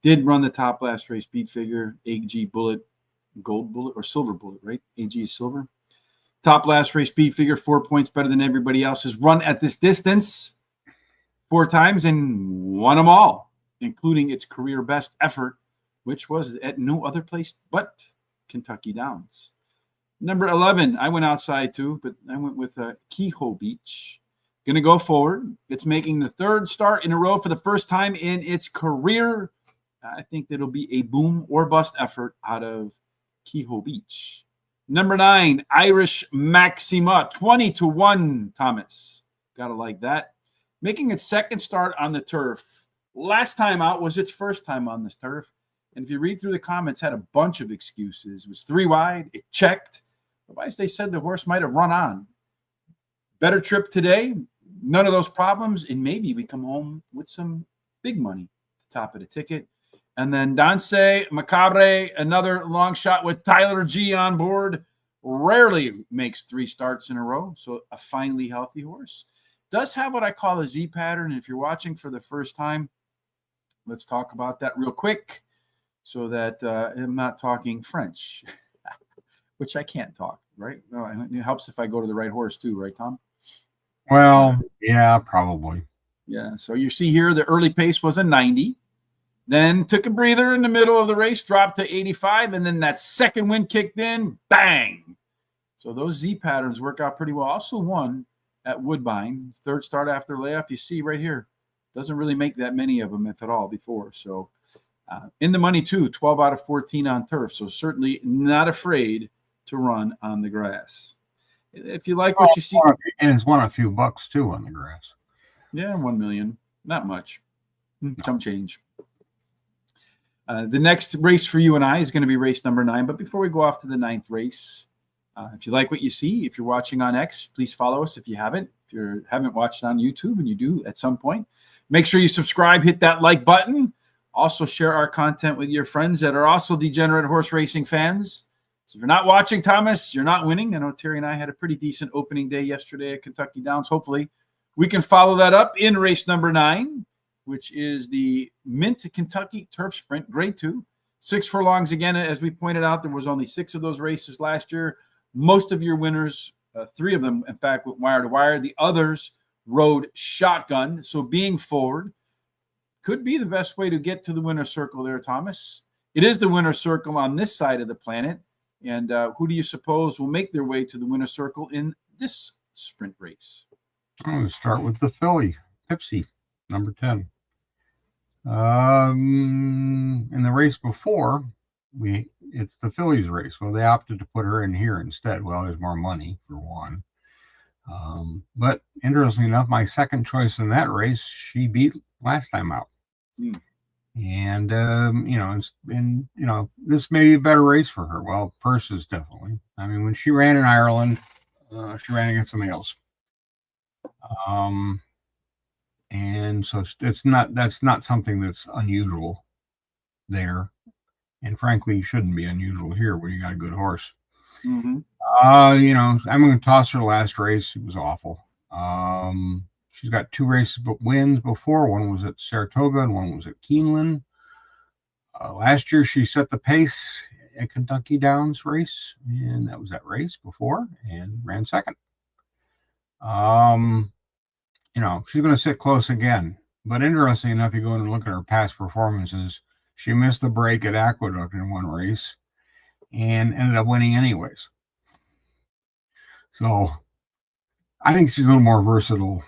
Did run the top last race, beat figure, AG Bullet, Gold Bullet, or Silver Bullet, right? AG is silver. Top last race, beat figure, 4 points better than everybody else. Has run at this distance 4 times and won them all, including its career best effort, which was at no other place but Kentucky Downs. Number 11, I went outside too, but I went with Kehoe Beach. Going to go forward. It's making the 3rd start in a row for the first time in its career. I think it'll be a boom or bust effort out of Kehoe Beach. Number 9, Irish Maxima, 20-1, Thomas. Got to like that. Making its 2nd start on the turf. Last time out was its first time on this turf. And if you read through the comments, had a bunch of excuses. It was 3 wide. It checked. Otherwise, they said the horse might have run on. Better trip today. None of those problems. And maybe we come home with some big money at the top of the ticket. And then Danse Macabre, another long shot with Tyler G on board. Rarely makes 3 starts in a row. So a finely healthy horse. Does have what I call a Z pattern. And if you're watching for the first time, let's talk about that real quick so that I'm not talking French, which I can't talk, right? No, it helps if I go to the right horse too, right, Tom?
Well, yeah, probably.
Yeah. So you see here, the early pace was a 90. Then took a breather in the middle of the race, dropped to 85, and then that second wind kicked in, bang. So those Z patterns work out pretty well. Also won at Woodbine, 3rd start after layoff. You see right here, doesn't really make that many of them, if at all, before. So in the money too, 12 out of 14 on turf. So certainly not afraid to run on the grass. If you like what you see.
And it's won a few bucks too on the grass.
Yeah, 1 million. Not much. Some change. The next race for you and I is going to be race number 9. But before we go off to the 9th race, if you like what you see, if you're watching on X, please follow us if you haven't. If you haven't watched on YouTube, and you do at some point, make sure you subscribe, hit that like button. Also share our content with your friends that are also degenerate horse racing fans. So if you're not watching, Thomas, you're not winning. I know Terry and I had a pretty decent opening day yesterday at Kentucky Downs. Hopefully we can follow that up in race number 9. Which is the Mint Kentucky Turf Sprint, Grade 2. 6 furlongs again, as we pointed out, there was only 6 of those races last year. Most of your winners, 3 of them, in fact, went wire to wire. The others rode shotgun. So being forward could be the best way to get to the winner's circle there, Thomas. It is the winner's circle on this side of the planet. And who do you suppose will make their way to the winner's circle in this sprint race?
I'm going to start with the filly, Pipsy, number 10. In the race before, it's the fillies race. Well, they opted to put her in here instead. Well, there's more money for one. But interestingly enough, my second choice in that race, she beat last time out. And this may be a better race for her. Well, purses definitely. I mean, when she ran in Ireland, she ran against somebody else. And so that's not something that's unusual there, and frankly shouldn't be unusual here when you got a good horse. I'm going to toss her last race. It was awful. She's got 2 races but wins before. One was at Saratoga and one was at Keeneland. Last year she set the pace at Kentucky Downs race, and that was that race before, and ran second. She's going to sit close again, But interesting enough, you go and look at her past performances. She missed the break at Aqueduct in one race and ended up winning anyways. So I think she's a little more versatile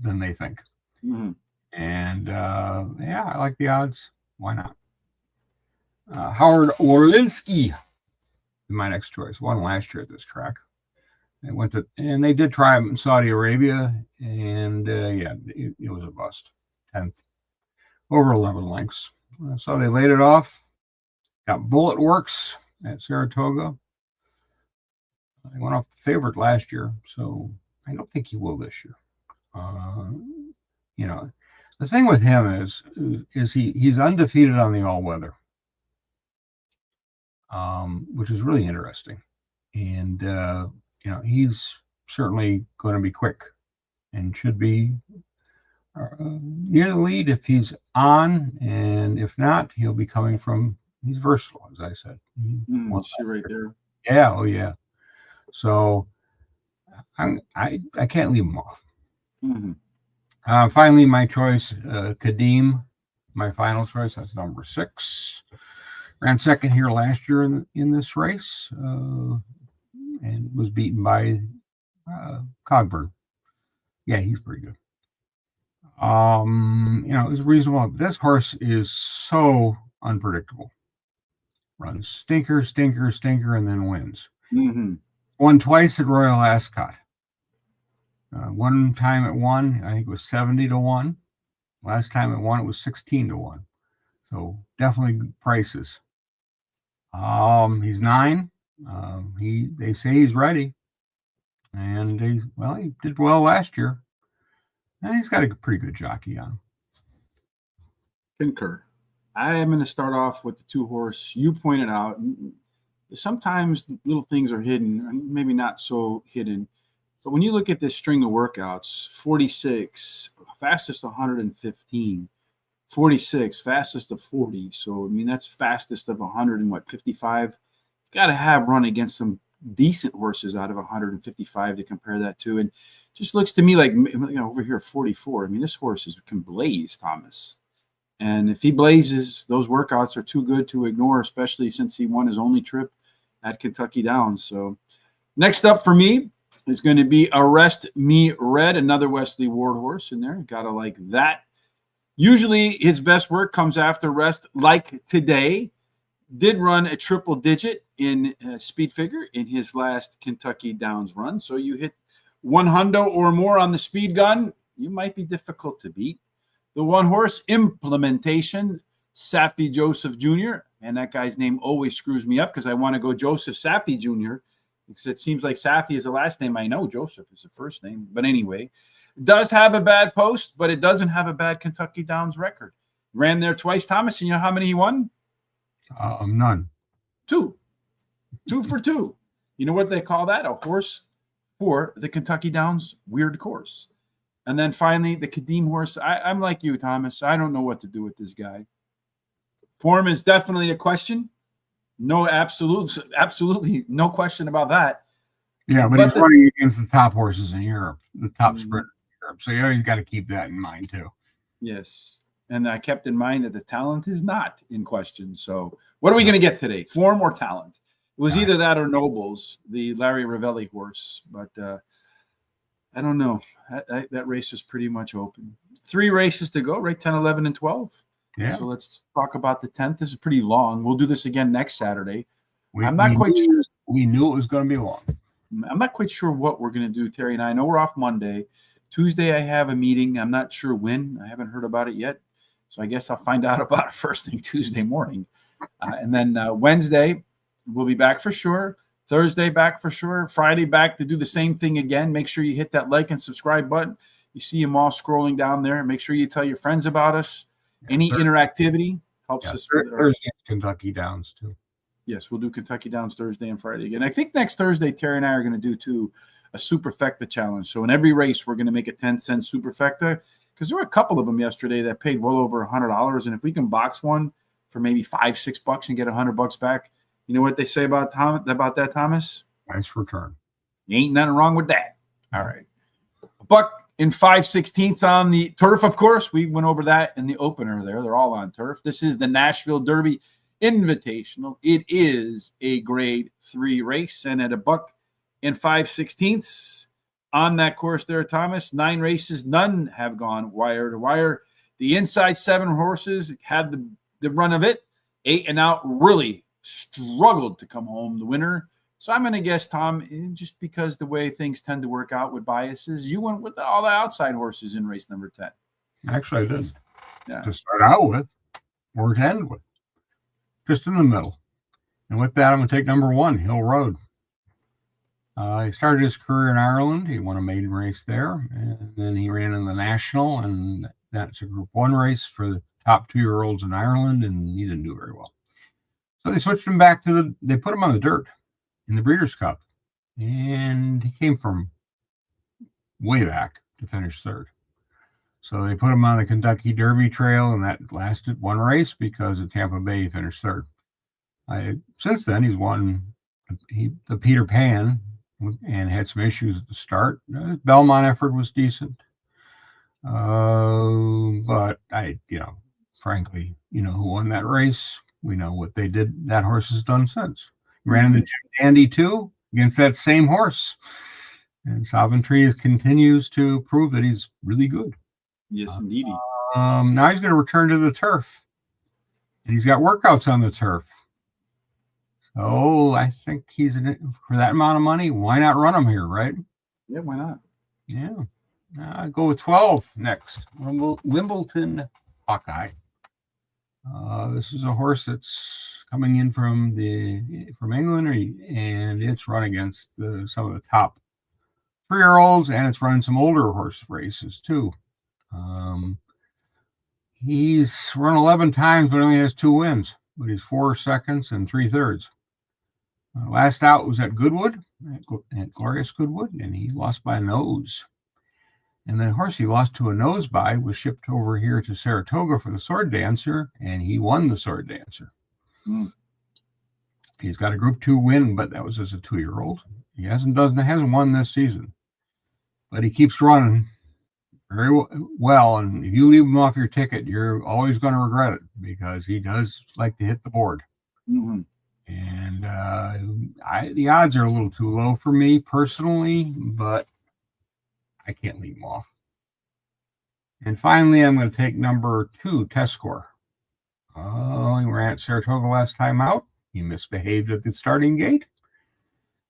than they think.
Mm-hmm.
And yeah, I like the odds. Why not? Howard Orlinski, my next choice. Won last year at this track. And they did try him in Saudi Arabia, and yeah, it was a bust. 10th, over 11 lengths. So they laid it off. Got Bullet Works at Saratoga. He went off the favorite last year, so I don't think he will this year. You know, the thing with him is he's undefeated on the all-weather, which is really interesting. And you know, he's certainly going to be quick and should be near the lead if he's on, and if not, he'll be coming from. He's versatile, as I said.
See right there.
Yeah, oh yeah. So I can't leave him off.
Mm-hmm.
Finally, my choice, Kadeem, my final choice. That's number 6. Ran second here last year in this race, and was beaten by Cogburn. Yeah, he's pretty good. You know, it was reasonable. This horse is so unpredictable. Runs stinker, stinker, stinker, and then wins.
Mm-hmm.
Won twice at Royal Ascot. One time it won, I think it was 70-1. Last time it won, it was 16-1. So definitely good prices. He's 9. They say he's ready, and he did well last year. And he's got a pretty good jockey on him.
Concur. I am going to start off with the 2-horse. You pointed out sometimes little things are hidden, maybe not so hidden. But when you look at this string of workouts, 46, fastest 115, 46, fastest of 40. So, I mean, that's fastest of 155. Got to have run against some decent horses out of 155 to compare that to. And just looks to me like, you know, over here, 44. I mean, this horse can blaze, Thomas. And if he blazes, those workouts are too good to ignore, especially since he won his only trip at Kentucky Downs. So next up for me is going to be Arrest Me Red, another Wesley Ward horse in there. Got to like that. Usually his best work comes after rest, like today. Did run a triple digit in speed figure in his last Kentucky Downs run. So you hit 100 or more on the speed gun, you might be difficult to beat. The 1-horse Implementation, Safi Joseph Jr. And that guy's name always screws me up because I want to go Joseph Safi Jr. because it seems like Safi is the last name I know. Joseph is the first name. But anyway, does have a bad post, but it doesn't have a bad Kentucky Downs record. Ran there twice, Thomas. And you know how many he won?
None.
2. 2 for 2. You know what they call that? A horse for the Kentucky Downs weird course. And then finally, the Kadeem horse. I'm like you, Thomas. I don't know what to do with this guy. Form is definitely a question. No, absolutely no question about that.
Yeah, but he's running against the top horses in Europe, the top sprinters in Europe. So you got to keep that in mind too.
Yes. And I kept in mind that the talent is not in question. So what are we going to get today? Form or talent? It was either that or Nobles, the Larry Ravelli horse. But I don't know. That race is pretty much open. 3 races to go, right? 10, 11, and 12.
Yeah.
So let's talk about the 10th. This is pretty long. We'll do this again next Saturday.
I'm not quite sure. We knew it was going to be long.
I'm not quite sure what we're going to do, Terry and I. Know we're off Monday. Tuesday, I have a meeting. I'm not sure when. I haven't heard about it yet. So I guess I'll find out about it first thing Tuesday morning. And then Wednesday, we'll be back for sure. Thursday, back for sure. Friday, back to do the same thing again. Make sure you hit that like and subscribe button. You see them all scrolling down there. Make sure you tell your friends about us. Any interactivity helps us.
Thursday, Kentucky Downs, too.
Yes, we'll do Kentucky Downs Thursday and Friday again. I think next Thursday, Terry and I are going to do, too, a Superfecta challenge. So in every race, we're going to make a 10-cent Superfecta because there were a couple of them yesterday that paid well over $100. And if we can box one for maybe $5-6 and get $100 back, you know what they say about that, Thomas?
Nice return.
Ain't nothing wrong with that. All right. $1 in 5/16 on the turf, of course. We went over that in the opener there. They're all on turf. This is the Nashville Derby Invitational. It is a grade 3 race, and at $1 in 5/16 on that course there, Thomas, 9 races, none have gone wire to wire. The inside 7 horses had the run of it. 8 and out really struggled to come home the winner. So I'm going to guess, Tom, just because the way things tend to work out with biases, you went with all the outside horses in race number 10.
Actually, I did.
Yeah.
To start out with, or to end with. Just in the middle. And with that, I'm going to take number 1, Hill Road. He started his career in Ireland. He won a maiden race there. And then he ran in the National, and that's a Group 1 race for the top 2-year-olds in Ireland, and he didn't do very well. So they switched him back to they put him on the dirt in the Breeders' Cup. And he came from way back to finish 3rd. So they put him on the Kentucky Derby Trail, and that lasted 1 race because at Tampa Bay he finished 3rd. Since then, he's won the Peter Pan and had some issues at the start. His Belmont effort was decent. But frankly, who won that race? We know what they did. That horse has done since. He ran in the Jim Dandy too against that same horse. And Savantry continues to prove that he's really good.
Yes, indeed.
Now he's going to return to the turf. And he's got workouts on the turf. So I think he's in it for that amount of money. Why not run him here, right?
Yeah, why not?
Yeah. I'll go with 12 next. Wimbledon Hawkeye. This is a horse that's coming in from England, and it's run against some of the top 3-year-olds, and it's running some older horse races too. He's run 11 times, but only has 2 wins. But he's 4 seconds and 3/3. Last out was at Goodwood, at Glorious Goodwood, and he lost by a nose. And the horse he lost to a nose by was shipped over here to Saratoga for the Sword Dancer, and he won the Sword Dancer. He's got a Group 2 win, but that was as a 2-year-old. He hasn't won this season, but he keeps running very well. And if you leave him off your ticket, you're always going to regret it because he does like to hit the board.
Mm-hmm.
And the odds are a little too low for me personally, but I can't leave him off. And finally, I'm going to take number 2, Test Score. He ran at Saratoga last time out. He misbehaved at the starting gate.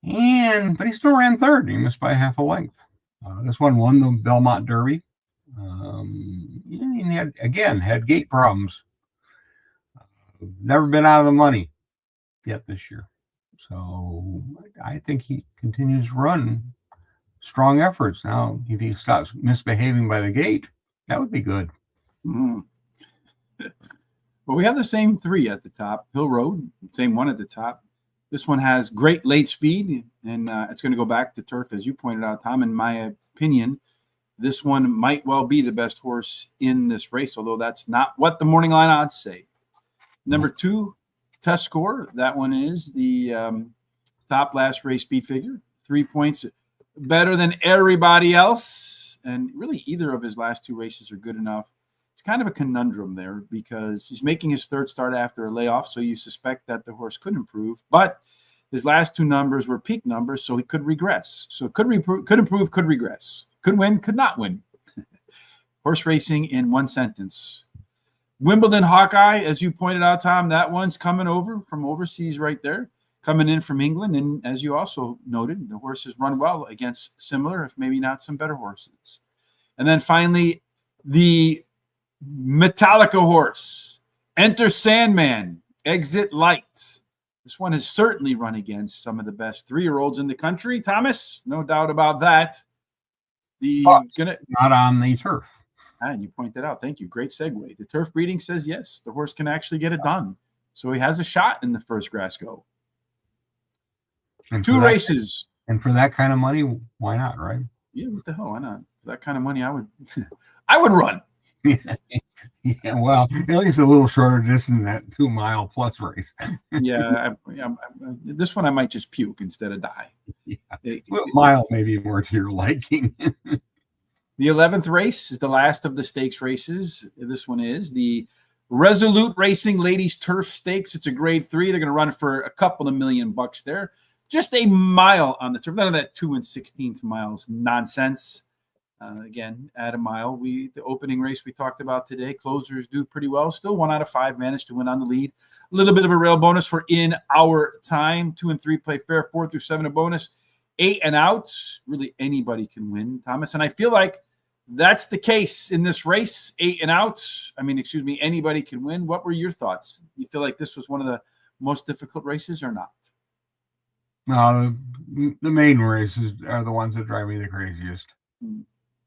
But he still ran 3rd. He missed by half a length. This one won the Belmont Derby. He had gate problems. Never been out of the money yet this year. So I think he continues to run strong efforts. Now, if he stops misbehaving by the gate, that would be good.
Mm-hmm. Well, we have the same 3 at the top. Hill Road, same one at the top. This one has great late speed, and it's going to go back to turf, as you pointed out, Tom. In my opinion, this one might well be the best horse in this race, although that's not what the morning line odds say. Number 2, Test Score. That one is the top last race speed figure. 3 points better than everybody else. And really, either of his last 2 races are good enough. It's kind of a conundrum there because he's making his 3rd start after a layoff, so you suspect that the horse could improve. But his last 2 numbers were peak numbers, so he could regress. So could improve, could regress. Could win, could not win. Horse racing in one sentence. Wimbledon Hawkeye, as you pointed out, Tom, that one's coming over from overseas right there, coming in from England. And as you also noted, the horses run well against similar, if maybe not some better horses. And then finally, the Metallica horse, Enter Sandman, Exit Light. This one has certainly run against some of the best 3-year-olds in the country, Thomas. No doubt about that.
Not on the turf.
And you point that out. Thank you. Great segue. The turf breeding says yes, the horse can actually get it done. So he has a shot in the first grass go.
And
2 races.
And for that kind of money, why not, right?
Yeah, what the hell? Why not? For that kind of money, I would run.
Yeah, well, at least a little shorter distance than that 2-mile plus race.
This one I might just puke instead of die.
Yeah. Well, mile maybe more to your liking.
The 11th race is the last of the stakes races. This one is the Resolute Racing Ladies Turf Stakes. It's a grade 3. They're going to run it for a couple of $1 million there. Just a mile on the turf. None of that 2 16th miles nonsense. Again, at a mile. The opening race we talked about today, closers do pretty well. Still 1 out of 5 managed to win on the lead. A little bit of a rail bonus for In Our Time. 2 and 3 play fair. 4 through 7 a bonus. 8 and outs. Really anybody can win, Thomas. And I feel like that's the case in this race. 8 and outs. Anybody can win. What were your thoughts? You feel like this was one of the most difficult races or not?
No, the main races are the ones that drive me the craziest.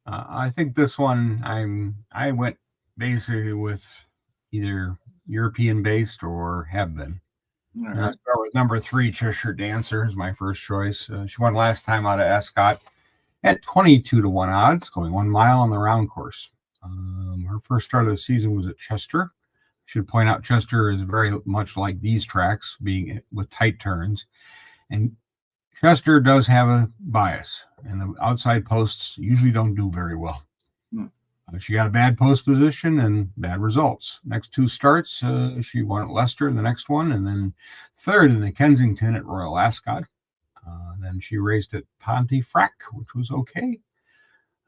I think this one I went basically with either European based or have been.
All
And I
right.
start with number 3, Cheshire Dancer is my first choice. She won last time out of Escott at 22 to 1 odds, going 1 mile on the round course. Her first start of the season was at Chester. I should point out Chester is very much like these tracks, being with tight turns. And Chester does have a bias, and the outside posts usually don't do very well. She got a bad post position and bad results. Next 2 starts, she won at Leicester, the next one, and then 3rd in the Kensington at Royal Ascot. Then she raced at Pontefract, which was okay.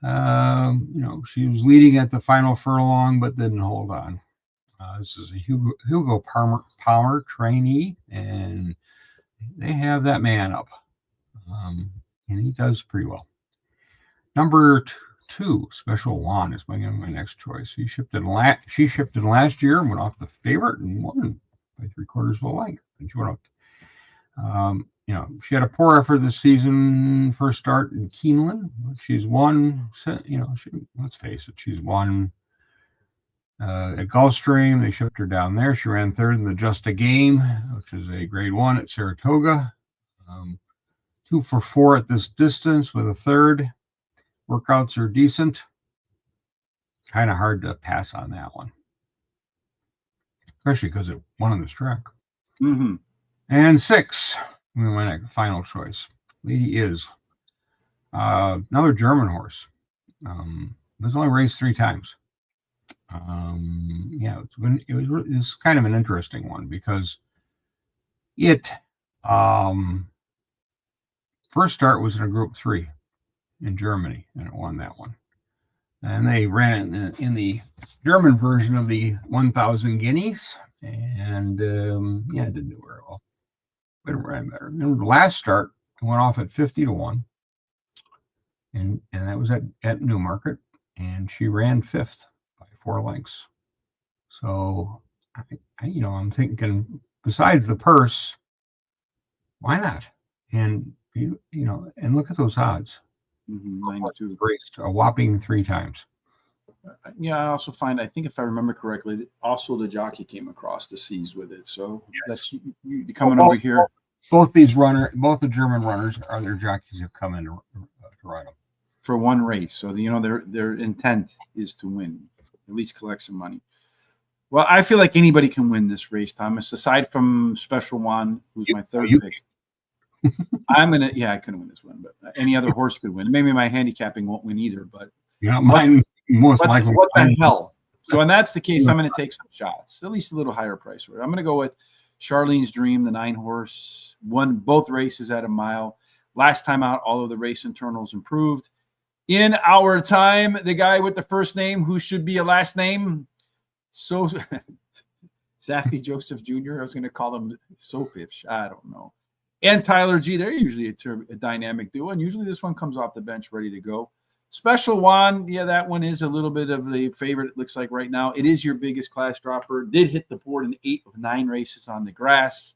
She was leading at the final furlong, but didn't hold on. This is a Hugo Palmer trainee, and they have that man up. And he does pretty well. Number 2, Special Juan is my next choice. She shipped in last year, went off the favorite and won by 3/4 of a length. And she went up. She had a poor effort this season. First start in Keeneland. She's won. Let's face it, she's won at Gulfstream. They shipped her down there. She ran 3rd in the Just a Game, which is a grade 1 at Saratoga. 2 for 4 at this distance with a 3rd. Workouts are decent. Kind of hard to pass on that one, especially because it won on this track.
Mm-hmm.
And 6, my final choice. Lady Is another German horse. Was only raced 3 times. It's kind of an interesting one because it first start was in a Group 3 in Germany, and it won that one. And they ran it in the German version of the 1,000 guineas, and it didn't do very well. But it ran better. And the last start, it went off at 50 to 1, and that was at Newmarket, and she ran 5th by 4 lengths. So, I'm thinking, besides the purse, why not? And and look at those odds.
92.
Raced a whopping 3 times.
Yeah, I also find, I think if I remember correctly, that also the jockey came across the seas with it. So that's you coming over here.
Both the German runners are their jockeys have come in to ride them
for one race. So their intent is to win, at least collect some money. Well, I feel like anybody can win this race, Thomas, aside from Special Juan, who's my 3rd pick. I couldn't win this one, but any other horse could win. Maybe my handicapping won't win either, but
mine most likely.
What the hell? So, and that's the case. I'm going to take some shots, at least a little higher price. I'm going to go with Charlene's Dream, the 9 horse, won both races at a mile. Last time out, all of the race internals improved. In Our Time, the guy with the first name who should be a last name, so Safety Joseph Jr. I was going to call him Sofish. I don't know. And Tyler G. They're usually a dynamic duo, and usually this one comes off the bench ready to go. Special Juan, that one is a little bit of the favorite, it looks like right now. It is your biggest class dropper. Did hit the board in 8 of 9 races on the grass.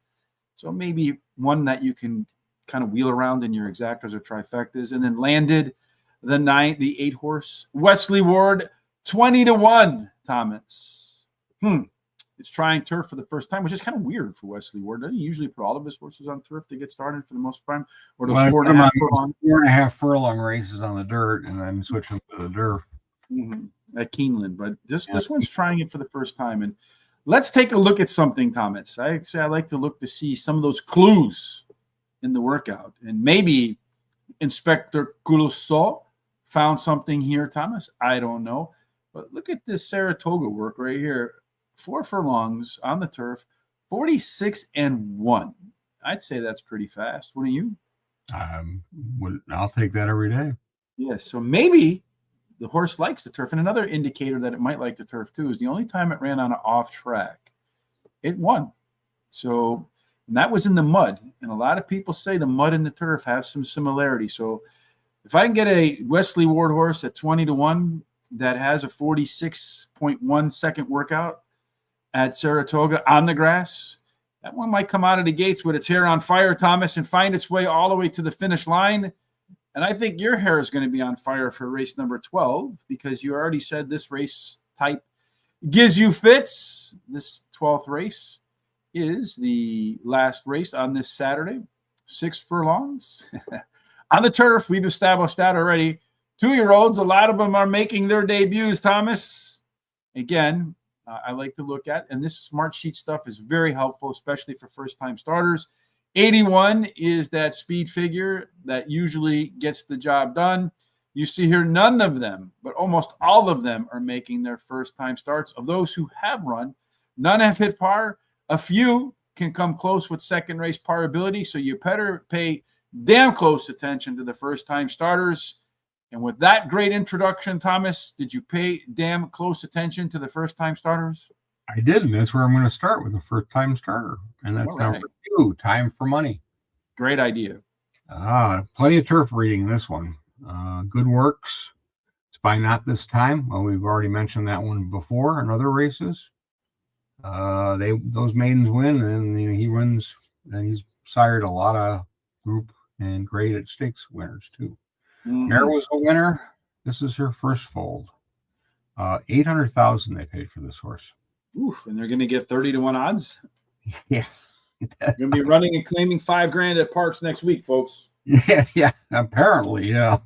So maybe one that you can kind of wheel around in your exactas or trifectas. And then landed the 8 horse. Wesley Ward, 20 to 1, Thomas. It's trying turf for the first time, which is kind of weird for Wesley Ward. Doesn't he usually put all of his horses on turf to get started for the most part? Or those
4.5 furlong races on the dirt and then switch them to the dirt.
At Keeneland. But this one's trying it for the first time. And let's take a look at something, Thomas. I like to look to see some of those clues in the workout. And maybe Inspector Clouseau found something here, Thomas. I don't know. But look at this Saratoga work right here. 4 furlongs on the turf, 46-1. I'd say that's pretty fast. Wouldn't you?
I'll take that every day.
Yeah, so maybe the horse likes the turf. And another indicator that it might like the turf too is the only time it ran on an off track, it won. So, and that was in the mud. And a lot of people say the mud and the turf have some similarity. So if I can get a Wesley Ward horse at 20-1 that has a 46.1 second workout at Saratoga on the grass, that one might come out of the gates with its hair on fire, Thomas, and find its way all the way to the finish line. And I think your hair is going to be on fire for race number 12 because you already said this race type gives you fits. This 12th race is the last race on this Saturday. 6 furlongs. On the turf, we've established that already. 2-year-olds, a lot of them are making their debuts, Thomas. Again, I like to look at, and this smart sheet stuff is very helpful, especially for first-time starters. 81 is that speed figure that usually gets the job done. You see here, none of them, but almost all of them are making their first-time starts. Of those who have run, none have hit par. A few can come close with second race par ability, so you better pay damn close attention to the first-time starters. And with that great introduction, Thomas, did you pay damn close attention to the first-time starters?
I did, and that's where I'm going to start with the first-time starter. And that's
right.
Number 2, Time for Money.
Great idea.
Plenty of turf reading in this one. Good works. It's by Not This Time. Well, we've already mentioned that one before in other races. Those maidens win, and he wins, and he's sired a lot of group and graded stakes winners too. Mare was a winner. This is her first fold. $800,000 they paid for this horse.
Oof, and they're going to get 30-1 odds.
Yes,
you're going to be running and claiming $5,000 at Parks next week, folks.
Yeah, apparently, yeah.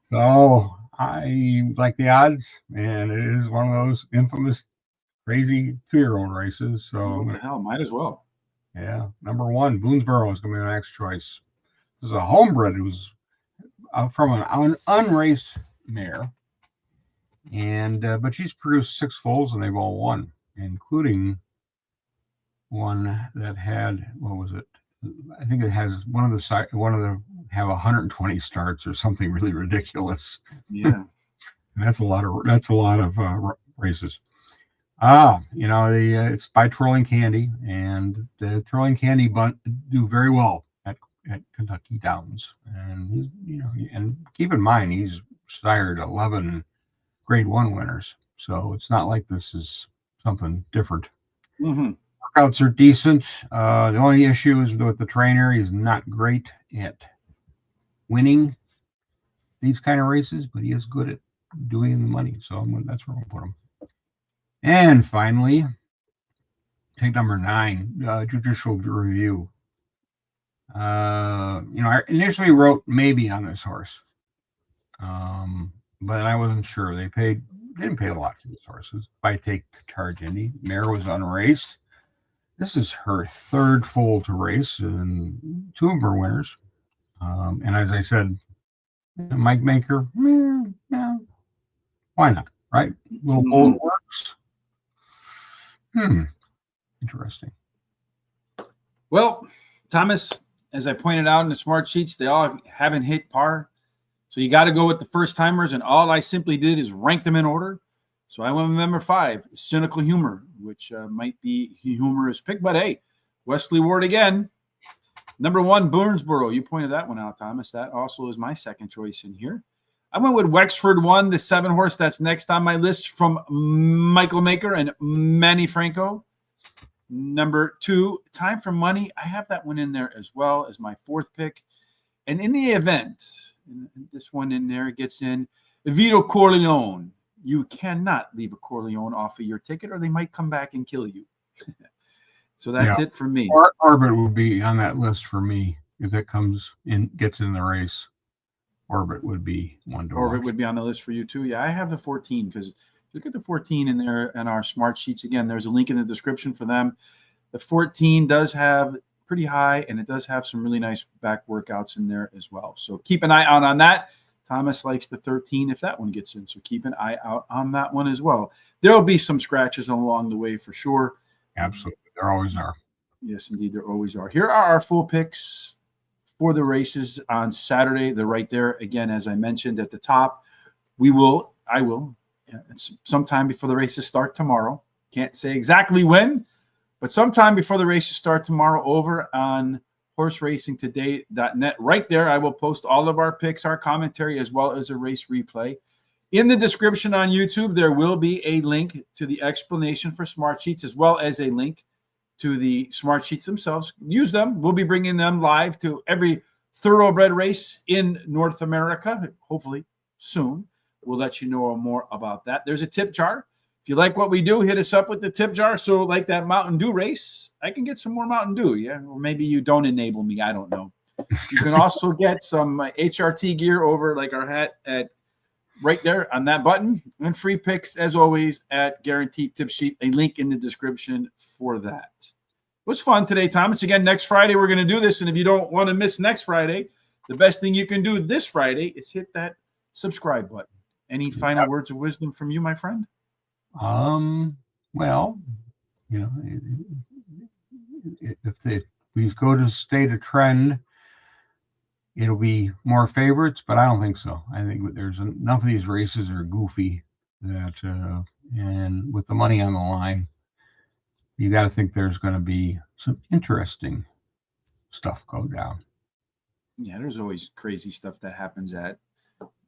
So I like the odds, and it is one of those infamous, crazy 2-year-old races. So
what the hell, might as well.
Yeah, number 1, Boonesboro is going to be my next choice. This is a homebred. It was from an unraced mare, and but she's produced 6 foals, and they've all won, including one that had, what was it? I think it has one of the have 120 starts or something really ridiculous.
Yeah,
and that's a lot of races. It's by Twirling Candy, and the Twirling Candy do very well at Kentucky Downs, and and keep in mind he's sired 11 Grade 1 winners, so it's not like this is something different. Workouts are decent. The only issue is with the trainer. He's not great at winning these kind of races, but he is good at doing the money, so that's where we'll put him. And finally, take number 9, Judicial Review. I initially wrote maybe on this horse, but I wasn't sure. They didn't pay a lot for this horse. It's by Take Charge Indy. Mare was unraced. This is her 3rd foal to race, and 2 of her winners. And as I said, Mike Maker, yeah, why not, right? Little bold works. Interesting.
Well, Thomas, as I pointed out in the smart sheets, they all haven't hit par. So you got to go with the first timers. And all I simply did is rank them in order. So I went with number 5, Cynical Humor, which might be a humorous pick. But hey, Wesley Ward again. Number 1, Boonesboro. You pointed that one out, Thomas. That also is my second choice in here. I went with Wexford 1, the 7 horse that's next on my list from Michael Maker and Manny Franco. Number 2, Time for Money. I have that one in there as well as my 4th pick. And in the event, this one in there gets in, Vito Corleone. You cannot leave a Corleone off of your ticket or they might come back and kill you. So that's it for me.
Orbit would be on that list for me if that gets in the race. Orbit would be one to
Orbit
watch.
would be on the list for you too. Yeah, I have the 14 because look at the 14 in there and our smart sheets. Again, there's a link in the description for them. The 14 does have pretty high, and it does have some really nice back workouts in there as well. So keep an eye out on that. Thomas likes the 13 if that one gets in. So keep an eye out on that one as well. There will be some scratches along the way for sure.
Absolutely. There always are.
Yes, indeed, there always are. Here are our full picks for the races on Saturday. They're right there. Again, as I mentioned at the top, I will, it's sometime before the races start tomorrow. Can't say exactly when, but sometime before the races start tomorrow over on horseracingtoday.net. Right there, I will post all of our picks, our commentary, as well as a race replay. In the description on YouTube, there will be a link to the explanation for Smart Sheets, as well as a link to the Smart Sheets themselves. Use them. We'll be bringing them live to every thoroughbred race in North America, hopefully soon. We'll let you know more about that. There's a tip jar. If you like what we do, hit us up with the tip jar. So like that Mountain Dew race, I can get some more Mountain Dew, yeah? Or maybe you don't enable me. I don't know. You can also get some HRT gear over like our hat at right there on that button. And free picks, as always, at Guaranteed Tip Sheet. A link in the description for that. It was fun today, Thomas. Again, next Friday we're going to do this. And if you don't want to miss next Friday, the best thing you can do this Friday is hit that subscribe button. Any final words of wisdom from you, my friend?
Well, you know, if we go to state a trend, it'll be more favorites, but I don't think so. I think there's enough of these races are goofy that, and with the money on the line, you got to think there's going to be some interesting stuff go down.
Yeah, there's always crazy stuff that happens at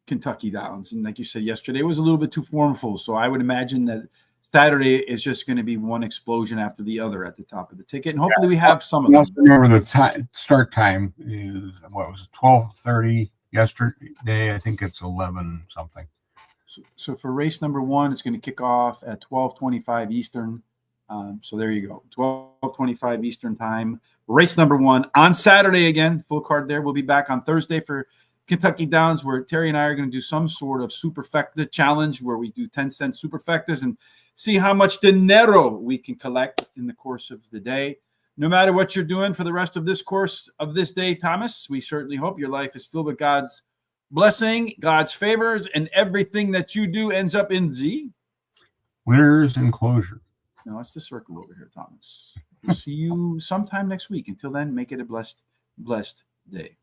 Kentucky Downs. And like you said yesterday, it was a little bit too formful. So I would imagine that Saturday is just going to be one explosion after the other at the top of the ticket. And hopefully we have some of them.
Remember the start time is, what was it, 12:30 yesterday? I think it's 11 something.
So for race number one, it's going to kick off at 12:25 Eastern. So there you go, 12:25 Eastern time. Race number one on Saturday again, full card there. We'll be back on Thursday for Kentucky Downs, where Terry and I are going to do some sort of superfecta challenge where we do 10-cent superfectas and see how much dinero we can collect in the course of the day. No matter what you're doing for the rest of this course of this day, Thomas, we certainly hope your life is filled with God's blessing, God's favors, and everything that you do ends up in Z.
Winners and closure.
No, it's the circle over here, Thomas. We'll see you sometime next week. Until then, make it a blessed day.